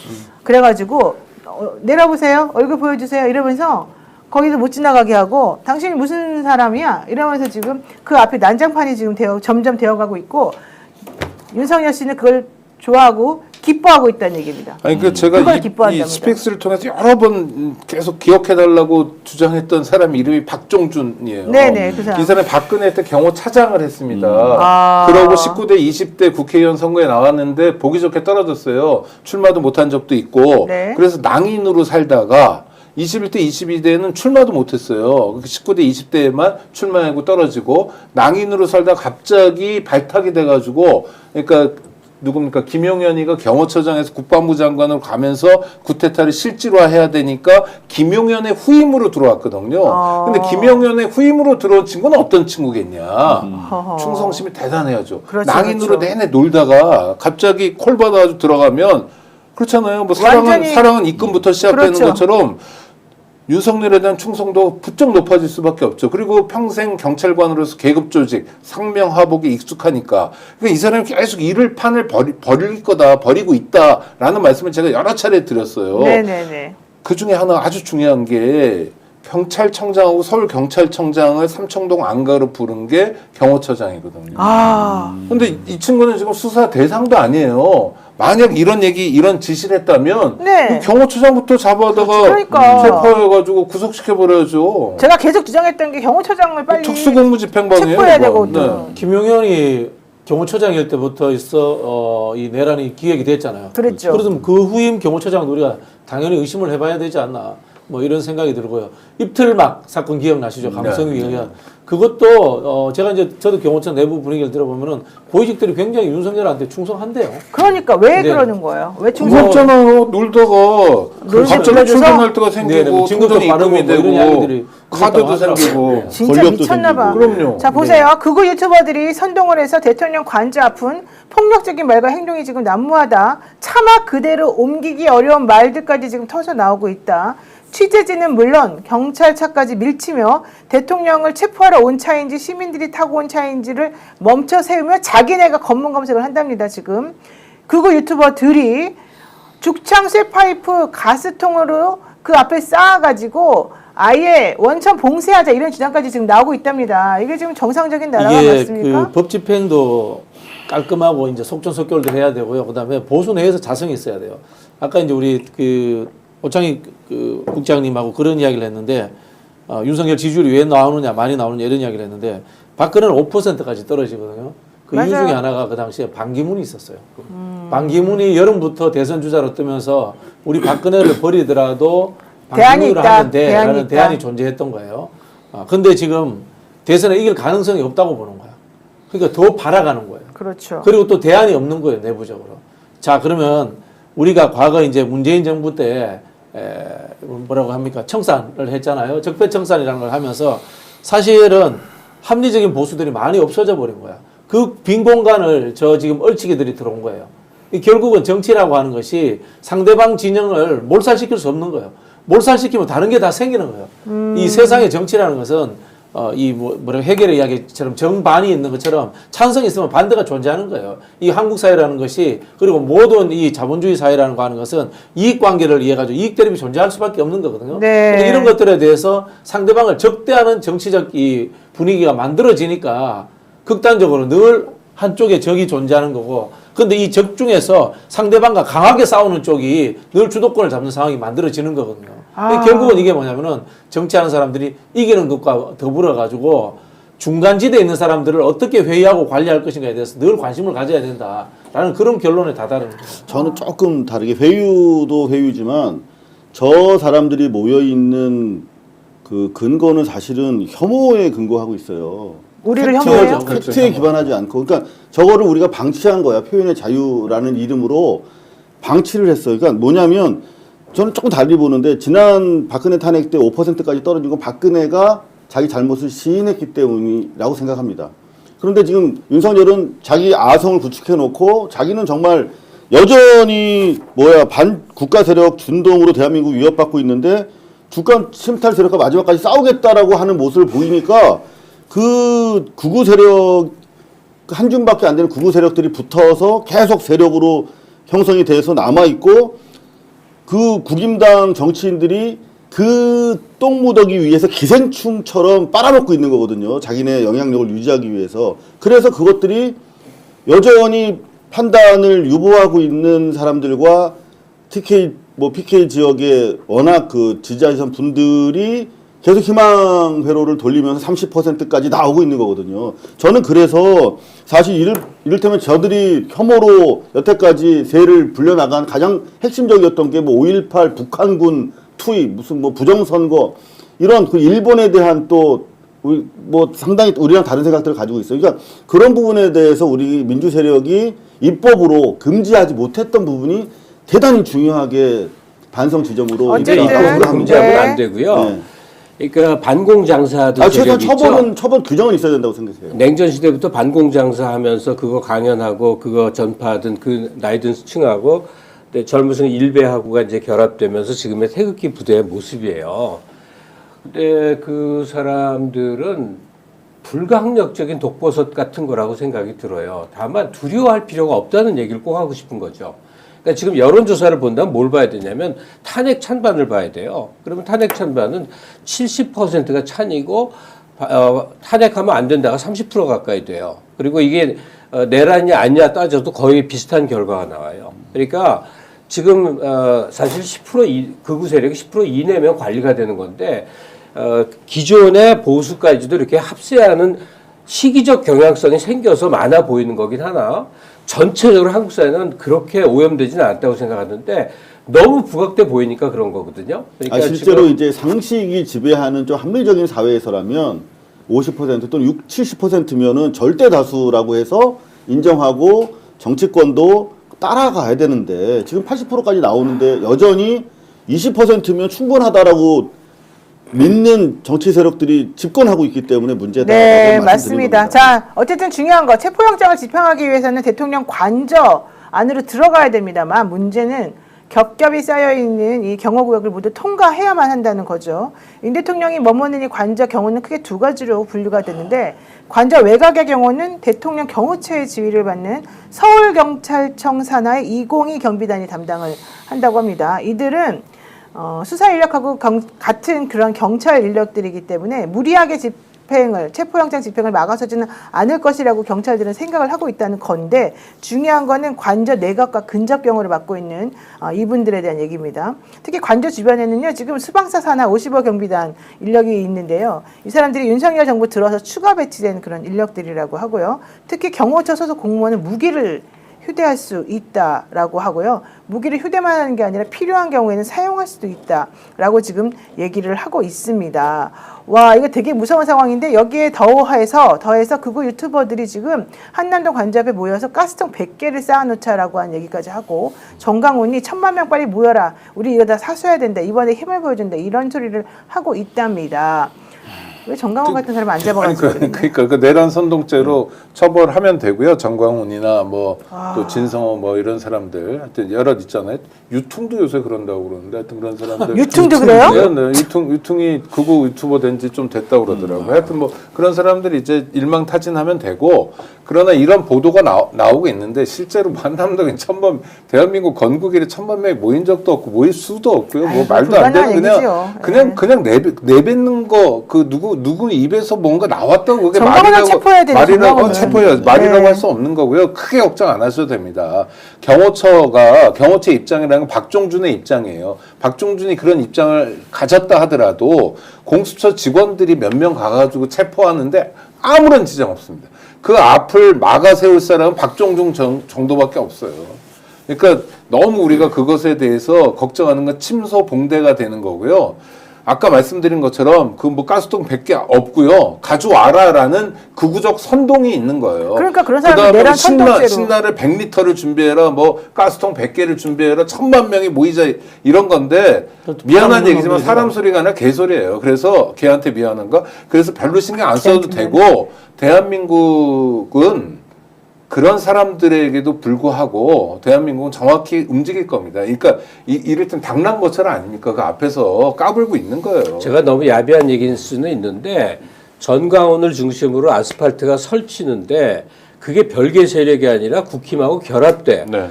그래가지고 내려보세요, 얼굴 보여주세요 이러면서 거기서 못 지나가게 하고 당신이 무슨 사람이야 이러면서 지금 그 앞에 난장판이 지금 점점 되어가고 있고 윤석열 씨는 그걸 좋아하고 기뻐하고 있다는 얘기입니다. 아니 그 제가 그걸 이 기뻐한답니다. 스펙스를 통해서 여러 번 계속 기억해달라고 주장했던 사람 이름이 박종준이에요. 네네, 그 사람. 이 사람이 박근혜 때 경호 차장을 했습니다. 그러고 19대, 20대 국회의원 선거에 나왔는데 보기 좋게 떨어졌어요. 출마도 못한 적도 있고. 네. 그래서 낭인으로 살다가 21대, 22대에는 출마도 못했어요. 19대, 20대에만 출마하고 떨어지고 낭인으로 살다가 갑자기 발탁이 돼가지고 그러니까 누굽니까? 김용현이가 경호처장에서 국방부 장관으로 가면서 구테타를 실질화해야 되니까 김용현의 후임으로 들어왔거든요. 근데 김용현의 후임으로 들어온 친구는 어떤 친구겠냐? 충성심이 대단해야죠. 그렇죠, 낭인으로 그렇죠. 내내 놀다가 갑자기 콜 받아가지고 들어가면 그렇잖아요. 뭐 완전히 사랑은 입금부터 시작되는 그렇죠. 것처럼 윤석열에 대한 충성도 부쩍 높아질 수밖에 없죠. 그리고 평생 경찰관으로서 계급 조직, 상명하복에 익숙하니까. 그러니까 이 사람이 계속 일을 판을 버릴 거다, 버리고 있다라는 말씀을 제가 여러 차례 드렸어요. 네네네. 그 중에 하나 아주 중요한 게 경찰청장하고 서울경찰청장을 삼청동 안가로 부른 게 경호처장이거든요. 아. 근데 이 친구는 지금 수사 대상도 아니에요. 만약 이런 지시를 했다면 네. 그 경호처장부터 잡아다가 그러니까. 체포해가지고 구속시켜버려야죠. 제가 계속 주장했던 게 경호처장을 빨리 특수공무집행방이에요. 체포해야 이거. 되거든. 김용현이 경호처장일 때부터 이 내란이 기획이 됐잖아요. 그랬죠. 그렇다면 그 후임 경호처장도 우리가 당연히 의심을 해봐야 되지 않나. 뭐 이런 생각이 들고요. 입틀막 사건 기억나시죠? 강성위 의원. 그것도 제가 이제 저도 경호처 내부 분위기를 들어보면은 고위직들이 굉장히 윤석열한테 충성한대요. 그러니까 왜 네. 그러는 거예요? 왜 충성? 무섭잖아요. 놀다가 갑자기 놀면서? 출근할 때가 네, 생기고 뭐 증거도 통장에 빠르고 입금이 뭐 이런 이야기들이 되고 카드도 있었다고 하더라고요. 생기고 네. 진짜 권력도 미쳤나 봐. 생기고. 그럼요. 자 보세요. 극우 유튜버들이 선동을 해서 대통령 관저 앞은 폭력적인 말과 행동이 지금 난무하다. 차마 그대로 옮기기 어려운 말들까지 지금 터져 나오고 있다. 취재진은 물론 경찰차까지 밀치며 대통령을 체포하러 온 차인지 시민들이 타고 온 차인지를 멈춰 세우며 자기네가 검문 검색을 한답니다. 지금 극우 유튜버들이 죽창 쇠파이프 가스통으로 그 앞에 쌓아가지고 아예 원천 봉쇄하자 이런 주장까지 지금 나오고 있답니다. 이게 지금 정상적인 나라가 이게 맞습니까? 그 법 집행도 깔끔하고 이제 속전속결도 해야 되고요. 그다음에 보수 내에서 자성이 있어야 돼요. 아까 이제 우리 그 오창희 그 국장님하고 그런 이야기를 했는데 윤석열 지지율이 왜 나오느냐 많이 나오느냐 이런 이야기를 했는데 박근혜는 5%까지 떨어지거든요. 그 이유 맞아요. 중에 하나가 그 당시에 반기문이 있었어요. 반기문이 여름부터 대선 주자로 뜨면서 우리 박근혜를 버리더라도 대안이 반기문으로 있다. 하면 돼라는 있다. 대안이 존재했던 거예요. 근데 지금 대선에 이길 가능성이 없다고 보는 거야. 그러니까 더 바라가는 거예요. 그렇죠. 그리고 또 대안이 없는 거예요, 내부적으로. 자, 그러면 우리가 과거 이제 문재인 정부 때 뭐라고 합니까? 청산을 했잖아요. 적폐청산이라는 걸 하면서 사실은 합리적인 보수들이 많이 없어져 버린 거야. 그 빈 공간을 지금 얼치기들이 들어온 거예요. 결국은 정치라고 하는 것이 상대방 진영을 몰살시킬 수 없는 거예요. 몰살시키면 다른 게 다 생기는 거예요. 이 세상의 정치라는 것은 해결의 이야기처럼 정반이 있는 것처럼 찬성이 있으면 반대가 존재하는 거예요. 이 한국 사회라는 것이 그리고 모든 이 자본주의 사회라는 거 하는 것은 이익 관계를 이해가지고 이익 대립이 존재할 수밖에 없는 거거든요. 네. 근데 이런 것들에 대해서 상대방을 적대하는 정치적 이 분위기가 만들어지니까 극단적으로 늘 한쪽에 적이 존재하는 거고 근데 이 적 중에서 상대방과 강하게 싸우는 쪽이 늘 주도권을 잡는 상황이 만들어지는 거거든요. 결국은 이게 뭐냐면은 정치하는 사람들이 이기는 것과 더불어 가지고 중간지대에 있는 사람들을 어떻게 회의하고 관리할 것인가에 대해서 늘 관심을 가져야 된다라는 그런 결론에 다다르는 거예요. 저는 조금 다르게 회유도 회유지만 저 사람들이 모여 있는 그 근거는 사실은 혐오에 근거하고 있어요. 우리를 팩트, 혐오해요? 팩트에 기반하지 않고, 그러니까 저거를 우리가 방치한 거야. 표현의 자유라는 이름으로 방치를 했어요. 그러니까 뭐냐면 저는 조금 달리 보는데 지난 박근혜 탄핵 때 5%까지 떨어진 건 박근혜가 자기 잘못을 시인했기 때문이라고 생각합니다. 그런데 지금 윤석열은 자기 아성을 구축해 놓고 자기는 정말 여전히 반 국가 세력 준동으로 대한민국 위협받고 있는데 주권 침탈 세력과 마지막까지 싸우겠다라고 하는 모습을 보이니까 그 구구 세력 한 줌밖에 안 되는 구구 세력들이 붙어서 계속 세력으로 형성이 돼서 남아 있고 그 국임당 정치인들이 그 똥무더기 위해서 기생충처럼 빨아먹고 있는 거거든요. 자기네 영향력을 유지하기 위해서. 그래서 그것들이 여전히 판단을 유보하고 있는 사람들과 PK 지역에 워낙 그 지지하시는 분들이 계속 희망 회로를 돌리면서 30%까지 나오고 있는 거거든요. 저는 그래서 사실 이를테면 저들이 혐오로 여태까지 세를 불려나간 가장 핵심적이었던 게 5.18 북한군 투입, 무슨 부정선거, 이런 그 일본에 대한 또 상당히 우리랑 다른 생각들을 가지고 있어요. 그러니까 그런 부분에 대해서 우리 민주 세력이 입법으로 금지하지 못했던 부분이 대단히 중요하게 반성 지점으로 어쨌든 입법으로 금지하면 네. 안 되고요. 네. 그러니까 반공장사도 최소한 세력이 처벌 규정은 있어야 된다고 생각해요. 냉전 시대부터 반공장사하면서 그거 강연하고 그거 전파하던 그 나이든 층하고 젊은 일베하고가 이제 결합되면서 지금의 태극기 부대의 모습이에요. 근데 그 사람들은 불가항력적인 독버섯 같은 거라고 생각이 들어요. 다만 두려워할 필요가 없다는 얘기를 꼭 하고 싶은 거죠. 그러니까 지금 여론조사를 본다면 뭘 봐야 되냐면 탄핵 찬반을 봐야 돼요. 그러면 탄핵 찬반은 70%가 찬이고 탄핵하면 안 된다가 30% 가까이 돼요. 그리고 이게 내란이 아니냐 따져도 거의 비슷한 결과가 나와요. 그러니까 지금 사실 10% 극우 세력이 10% 이내면 관리가 되는 건데 기존의 보수까지도 이렇게 합세하는 시기적 경향성이 생겨서 많아 보이는 거긴 하나 전체적으로 한국 사회는 그렇게 오염되지는 않다고 생각하는데 너무 부각돼 보이니까 그런 거거든요. 그러니까 실제로 이제 상식이 지배하는 좀 합리적인 사회에서라면 50% 또는 60, 70%면은 절대 다수라고 해서 인정하고 정치권도 따라가야 되는데 지금 80%까지 나오는데 여전히 20%면 충분하다라고 믿는 정치 세력들이 집권하고 있기 때문에 문제다. 네, 맞습니다. 자, 어쨌든 중요한 거 체포영장을 집행하기 위해서는 대통령 관저 안으로 들어가야 됩니다만 문제는 겹겹이 쌓여있는 이 경호구역을 모두 통과해야만 한다는 거죠. 윤 대통령이 머무는 이 관저 경호는 크게 두 가지로 분류가 되는데 관저 외곽의 경우는 대통령 경호처의 지휘를 받는 서울경찰청 산하의 202 경비단이 담당을 한다고 합니다. 이들은 수사 인력하고 같은 그런 경찰 인력들이기 때문에 무리하게 체포영장 집행을 막아서지는 않을 것이라고 경찰들은 생각을 하고 있다는 건데 중요한 거는 관저 내각과 근접 경호를 맡고 있는 이분들에 대한 얘기입니다. 특히 관저 주변에는요 지금 수방사 산하 50호 경비단 인력이 있는데요. 이 사람들이 윤석열 정부 들어서 추가 배치된 그런 인력들이라고 하고요. 특히 경호처 소속 공무원은 무기를 휴대할 수 있다라고 하고요. 무기를 휴대만 하는 게 아니라 필요한 경우에는 사용할 수도 있다라고 지금 얘기를 하고 있습니다. 와, 이거 되게 무서운 상황인데 여기에 더해서 극우 유튜버들이 지금 한남동 관저 앞에 모여서 가스통 100개를 쌓아놓자라고 한 얘기까지 하고 정강훈이 1000만 명 빨리 모여라. 우리 이거 다 사수해야 된다. 이번에 힘을 보여준다. 이런 소리를 하고 있답니다. 왜 정강훈 같은 사람 안 잡아가지고 그러니까 그 내란 선동죄로 처벌하면 되고요. 정광훈이나 뭐 또 진성호 뭐 이런 사람들 하여튼 여럿 있잖아요. 유퉁도 요새 그런다고 그러는데 하여튼 그런 사람들 유퉁도 그래요? 네, 유퉁이 극우 유튜버 된 지 좀 됐다고 그러더라고요. 하여튼 뭐 그런 사람들이 이제 일망타진하면 되고 그러나 이런 보도가 나오고 있는데 실제로 한남동에 대한민국 건국일에 1000만 명이 모인 적도 없고 모일 수도 없고요. 뭐 말도 안 되는 그냥 내뱉는 거 그 누구 입에서 뭔가 나왔다고 그게 말이라고 할 수 없는 거고요. 크게 걱정 안 하셔도 됩니다. 경호처 입장이라는 건 박종준의 입장이에요. 박종준이 그런 입장을 가졌다 하더라도 공수처 직원들이 몇 명 가가지고 체포하는데 아무런 지장 없습니다. 그 앞을 막아 세울 사람은 박종준 정도밖에 없어요. 그러니까 너무 우리가 그것에 대해서 걱정하는 건 침소봉대가 되는 거고요. 아까 말씀드린 것처럼 그 뭐 가스통 100개 없고요. 가져와라라는 극우적 선동이 있는 거예요. 그러니까 그런 사람이 내란 선동죄로 신나를 100리터를 준비해라. 뭐 가스통 100개를 준비해라. 1000만 명이 모이자 이런 건데 미안한 얘기지만 사람 소리가 아니라 개소리예요. 그래서 걔한테 미안한가? 그래서 별로 신경 안 써도 되고 대한민국은 그런 사람들에게도 불구하고 대한민국은 정확히 움직일 겁니다. 그러니까 이를테면 당랑거처럼 아닙니까? 그 앞에서 까불고 있는 거예요. 제가 너무 야비한 얘기일 수는 있는데 전광훈을 중심으로 아스팔트가 설치는데 그게 별개 세력이 아니라 국힘하고 결합돼. 네.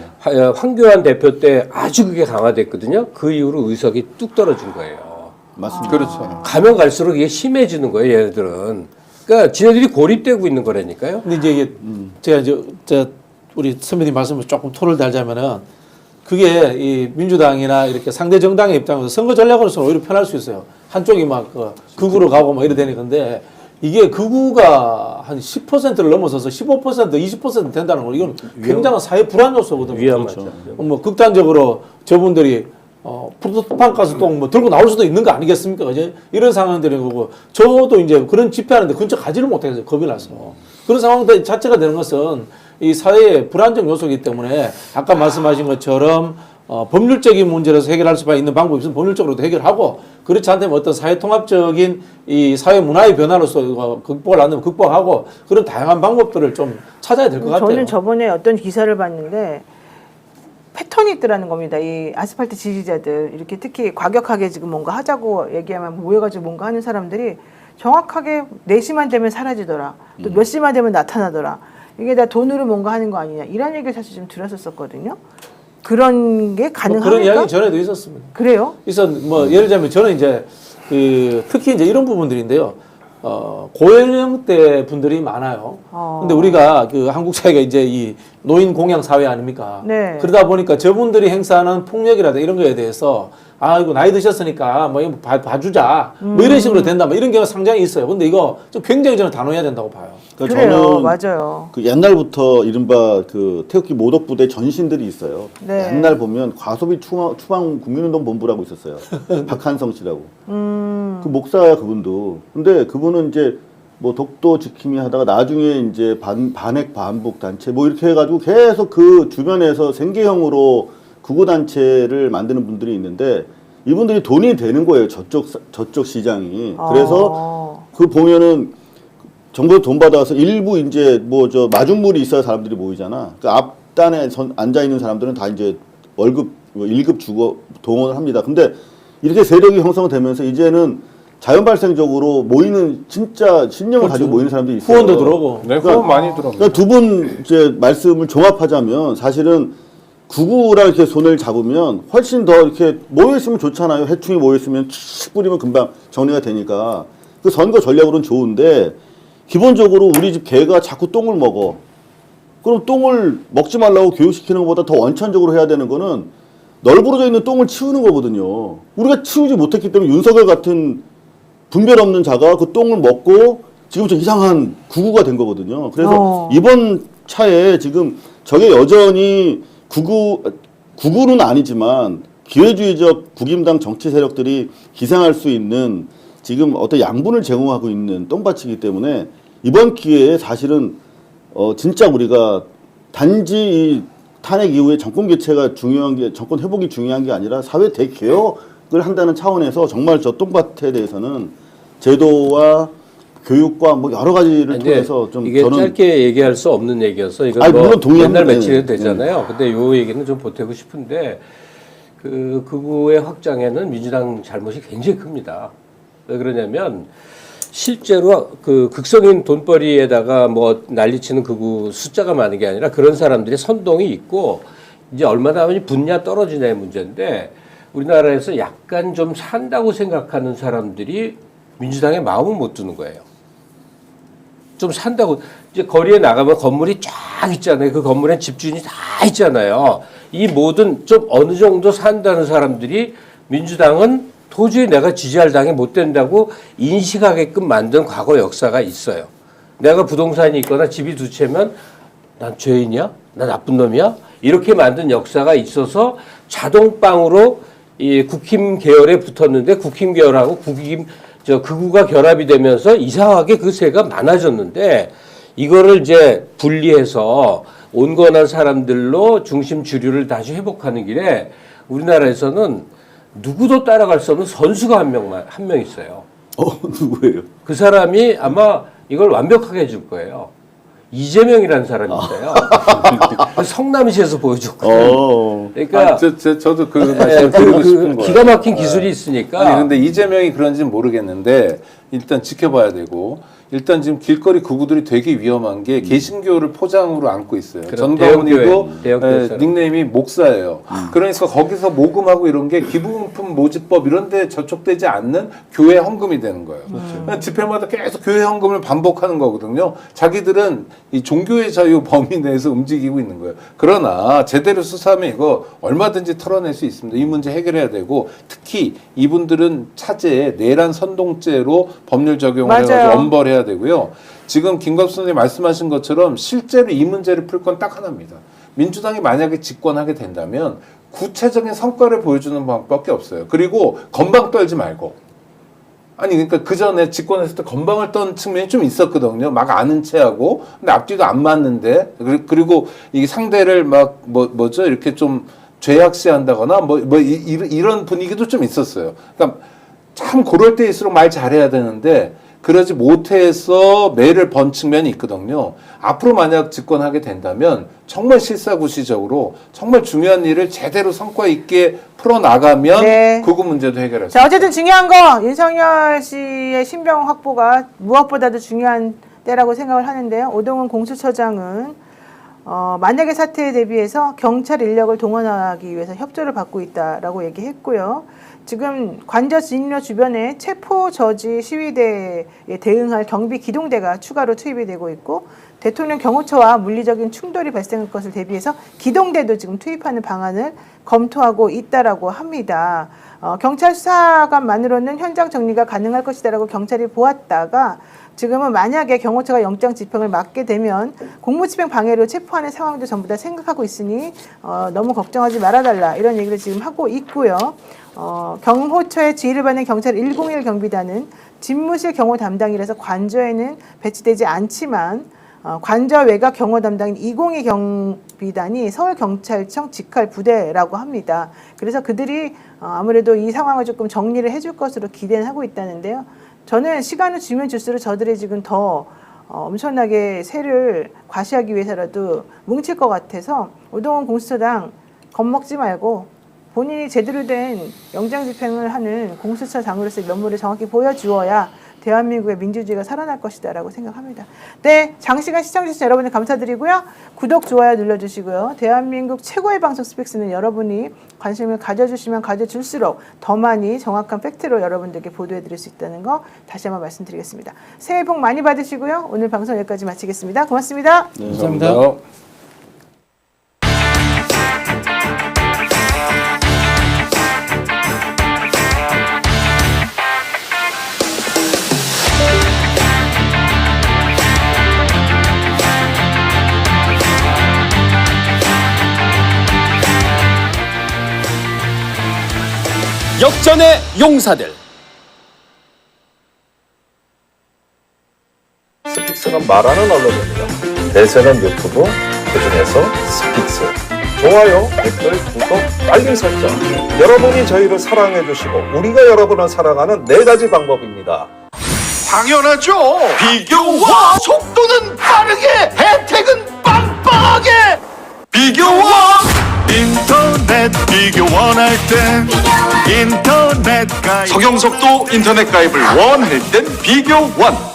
황교안 대표 때 아주 그게 강화됐거든요. 그 이후로 의석이 뚝 떨어진 거예요. 맞습니다. 그렇죠. 가면 갈수록 이게 심해지는 거예요, 얘네들은. 그러니까 지네들이 고립되고 있는 거라니까요. 근데 이제 이게 제가 우리 선배님 말씀을 조금 토를 달자면은 그게 이 민주당이나 이렇게 상대 정당의 입장에서 선거 전략으로서는 오히려 편할 수 있어요. 한쪽이 막 극우로 가고 막 이래 되는 건데 이게 극우가 한 10%를 넘어서서 15%, 20% 된다는 건 이건 굉장한 사회 불안 요소거든요. 위험하죠. 뭐 극단적으로 저분들이 프로토판 가스통 뭐 들고 나올 수도 있는 거 아니겠습니까? 이제 이런 상황들이 거고 저도 이제 그런 집회하는데 근처 가지를 못해서 겁이 나서 그런 상황들 자체가 되는 것은 이 사회의 불안정 요소이기 때문에 아까 말씀하신 것처럼 법률적인 문제로서 해결할 수밖에 있는 방법이 있으면 법률적으로도 해결하고 그렇지 않다면 어떤 사회 통합적인 이 사회 문화의 변화로서 극복을 안 되면 극복하고 그런 다양한 방법들을 좀 찾아야 될 것 같아요. 저는 저번에 어떤 기사를 봤는데 패턴이 있더라는 겁니다. 이 아스팔트 지지자들 이렇게 특히 과격하게 지금 뭔가 하자고 얘기하면 모여가지고 뭔가 하는 사람들이 정확하게 4시만 되면 사라지더라. 또 몇 시만 되면 나타나더라. 이게 다 돈으로 뭔가 하는 거 아니냐. 이런 얘기를 사실 좀 들었었거든요. 그런 게 뭐 가능합니까? 그런 이야기 전에도 있었습니다. 그래요? 뭐 예를 들자면 저는 이제 그 특히 이제 이런 부분들인데요. 고연령대 분들이 많아요. 근데 우리가 그 한국 사회가 이제 이 노인 공양 사회 아닙니까? 네. 그러다 보니까 저분들이 행사하는 폭력이라든가 이런 거에 대해서 아, 이거 나이 드셨으니까 뭐 이거 봐주자. 뭐 이런 식으로 된다. 뭐 이런 경우가 상당히 있어요. 근데 이거 좀 굉장히 저는 단호해야 된다고 봐요. 그러니까 그래요. 저는 맞아요. 그 옛날부터 이른바 그 태극기 모독부대 전신들이 있어요. 네. 옛날 보면 과소비 추방 국민운동본부라고 있었어요. 박한성 씨라고. 그 목사야 그분도. 근데 그분은 이제 뭐 독도 지킴이 하다가 나중에 이제 반핵 반북 단체 뭐 이렇게 해가지고 계속 그 주변에서 생계형으로 구구 단체를 만드는 분들이 있는데 이분들이 돈이 되는 거예요. 저쪽 시장이. 그래서 그 보면은 정부에서 돈 받아서 일부 이제 뭐 저 마중물이 있어야 사람들이 모이잖아. 그 앞단에 앉아 있는 사람들은 다 이제 월급 뭐 1급 주고 동원을 합니다. 근데 이렇게 세력이 형성되면서 이제는 자연 발생적으로 모이는 진짜 신념을 가지고 모이는 사람들이 있어요. 후원도 들어오고. 네, 후원 많이 들어옵니다. 그러니까 두 분 이제 말씀을 종합하자면 사실은 구구랑 이렇게 손을 잡으면 훨씬 더 이렇게 모여 있으면 좋잖아요. 해충이 모여 있으면 칙 뿌리면 금방 정리가 되니까 그 선거 전략으로는 좋은데 기본적으로 우리 집 개가 자꾸 똥을 먹어. 그럼 똥을 먹지 말라고 교육시키는 것보다 더 원천적으로 해야 되는 거는 널브러져 있는 똥을 치우는 거거든요. 우리가 치우지 못했기 때문에 윤석열 같은 분별 없는 자가 그 똥을 먹고 지금 좀 이상한 구구가 된 거거든요. 그래서 이번 차에 지금 저게 여전히 구구는 아니지만 기회주의적 국임당 정치 세력들이 기생할 수 있는 지금 어떤 양분을 제공하고 있는 똥밭이기 때문에 이번 기회에 사실은 진짜 우리가 단지 이 탄핵 이후에 정권 교체가 중요한 게 정권 회복이 중요한 게 아니라 사회 대개혁을 한다는 차원에서 정말 저 똥밭에 대해서는 제도와 교육과 뭐 여러 가지를 통해서 좀 이게 저는 짧게 얘기할 수 없는 얘기여서 이건 아니, 뭐 물론 동의합니다. 옛날 며칠 되잖아요. 근데 요 얘기는 좀 보태고 싶은데 그 극우의 확장에는 민주당 잘못이 굉장히 큽니다. 왜 그러냐면 실제로 그 극성인 돈벌이에다가 뭐 난리치는 극우 숫자가 많은 게 아니라 그런 사람들이 선동이 있고 이제 얼마나 분야 떨어지냐의 문제인데 우리나라에서 약간 좀 산다고 생각하는 사람들이 민주당에 마음을 못 두는 거예요. 좀 산다고 이제 거리에 나가면 건물이 쫙 있잖아요. 그 건물엔 집주인이 다 있잖아요. 이 모든 좀 어느 정도 산다는 사람들이 민주당은 도저히 내가 지지할 당이 못 된다고 인식하게끔 만든 과거 역사가 있어요. 내가 부동산이 있거나 집이 두 채면 난 죄인이야? 난 나쁜 놈이야? 이렇게 만든 역사가 있어서 자동빵으로 이 국힘 계열에 붙었는데 국힘 계열하고 극우가 결합이 되면서 이상하게 그 세가 많아졌는데 이거를 이제 분리해서 온건한 사람들로 중심 주류를 다시 회복하는 길에 우리나라에서는 누구도 따라갈 수 없는 선수가 한 명 있어요. 누구예요? 그 사람이 아마 이걸 완벽하게 해줄 거예요. 이재명이라는 사람이 있어요. 성남시에서 보여줬거든요. 그러니까 저도 그 말씀 드리고 싶은 거예요. 기가 막힌 기술이 있으니까. 아니 근데 이재명이 그런지는 모르겠는데 일단 지켜봐야 되고 일단 지금 길거리 극우들이 되게 위험한 게 개신교를 포장으로 안고 있어요. 전가훈이도 닉네임이 목사예요. 그러니까 거기서 모금하고 이런 게 기부금품 모집법 이런 데 저촉되지 않는 교회 헌금이 되는 거예요. 그러니까 집회마다 계속 교회 헌금을 반복하는 거거든요. 자기들은 이 종교의 자유 범위 내에서 움직이고 있는 거예요. 그러나 제대로 수사하면 이거 얼마든지 털어낼 수 있습니다. 이 문제 해결해야 되고 특히 이분들은 차제에 내란 선동죄로 법률 적용을 해가지고 엄벌해야 되고요. 지금 김갑수 선생님 말씀하신 것처럼 실제로 이 문제를 풀 건 딱 하나입니다. 민주당이 만약에 집권하게 된다면 구체적인 성과를 보여주는 방법밖에 없어요. 그리고 건방 떨지 말고. 아니 그러니까 그 전에 집권했을 때 건방을 떤 측면이 좀 있었거든요. 막 아는 체하고 근데 앞뒤도 안 맞는데 그리고 이게 상대를 막 뭐죠 이렇게 좀 죄악시한다거나 이런 분위기도 좀 있었어요. 그러니까 참 그럴 때일수록 말 잘해야 되는데 그러지 못해서 매를 번 측면이 있거든요. 앞으로 만약 집권하게 된다면 정말 실사구시적으로 정말 중요한 일을 제대로 성과 있게 풀어나가면 네. 구구 문제도 해결할 수 자, 어쨌든 중요한 거 윤석열 씨의 신병 확보가 무엇보다도 중요한 때라고 생각을 하는데요. 오동훈 공수처장은 만약의 사태에 대비해서 경찰 인력을 동원하기 위해서 협조를 받고 있다라고 얘기했고요. 지금 관저 진로 주변에 체포 저지 시위대에 대응할 경비 기동대가 추가로 투입이 되고 있고 대통령 경호처와 물리적인 충돌이 발생할 것을 대비해서 기동대도 지금 투입하는 방안을 검토하고 있다라고 합니다. 경찰 수사관만으로는 현장 정리가 가능할 것이다라고 경찰이 보았다가 지금은 만약에 경호처가 영장 집행을 막게 되면 공무집행 방해로 체포하는 상황도 전부 다 생각하고 있으니 너무 걱정하지 말아달라 이런 얘기를 지금 하고 있고요. 경호처의 지휘를 받는 경찰 101 경비단은 집무실 경호 담당이라서 관저에는 배치되지 않지만 관저 외곽 경호 담당인 202 경비단이 서울경찰청 직할 부대라고 합니다. 그래서 그들이 아무래도 이 상황을 조금 정리를 해줄 것으로 기대는 하고 있다는데요. 저는 시간을 주면 줄수록 저들이 지금 더 엄청나게 세를 과시하기 위해서라도 뭉칠 것 같아서 오동훈 공수처장 겁먹지 말고 본인이 제대로 된 영장 집행을 하는 공수처장으로서의 면모를 정확히 보여주어야 대한민국의 민주주의가 살아날 것이다라고 생각합니다. 네, 장시간 시청해주신 여러분들 감사드리고요. 구독, 좋아요 눌러주시고요. 대한민국 최고의 방송 스픽스는 여러분이 관심을 가져주시면 가져줄수록 더 많이 정확한 팩트로 여러분들께 보도해드릴 수 있다는 거 다시 한번 말씀드리겠습니다. 새해 복 많이 받으시고요. 오늘 방송 여기까지 마치겠습니다. 고맙습니다. 네, 감사합니다. 역전의 용사들. 스픽스는 말하는 언론입니다. 대세는 유튜브, 그중에서 스픽스. 좋아요, 댓글, 구독, 알림 설정. 여러분이 저희를 사랑해 주시고 우리가 여러분을 사랑하는 4가지 방법입니다. 당연하죠. 비교와 속도는 빠르게, 혜택은 빵빵하게. 비교와 인터넷 비교 원할 땐 인터넷 가입, 성형속도 인터넷 가입을 원할 땐 비교 원.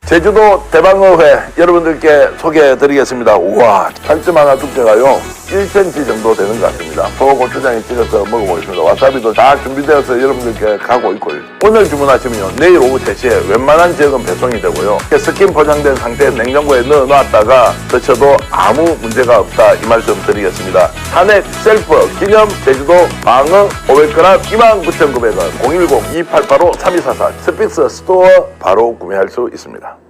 제주도 대방어회 여러분들께 소개해드리겠습니다. 우와, 살점 하나 두께가요 1cm 정도 되는 것 같습니다. 고추장에 찍어서 먹어보겠습니다. 와사비도 다 준비되어서 여러분들께 가고 있고요. 오늘 주문하시면요 내일 오후 3시에 웬만한 지역은 배송이 되고요. 스킨 포장된 상태에 냉장고에 넣어놨다가 드셔도 아무 문제가 없다 이 말씀 드리겠습니다. 한액 셀프 기념 제주도 방어 500g 29,900원 010-2885-3244 스픽스 스토어 바로 구매할 수 있습니다.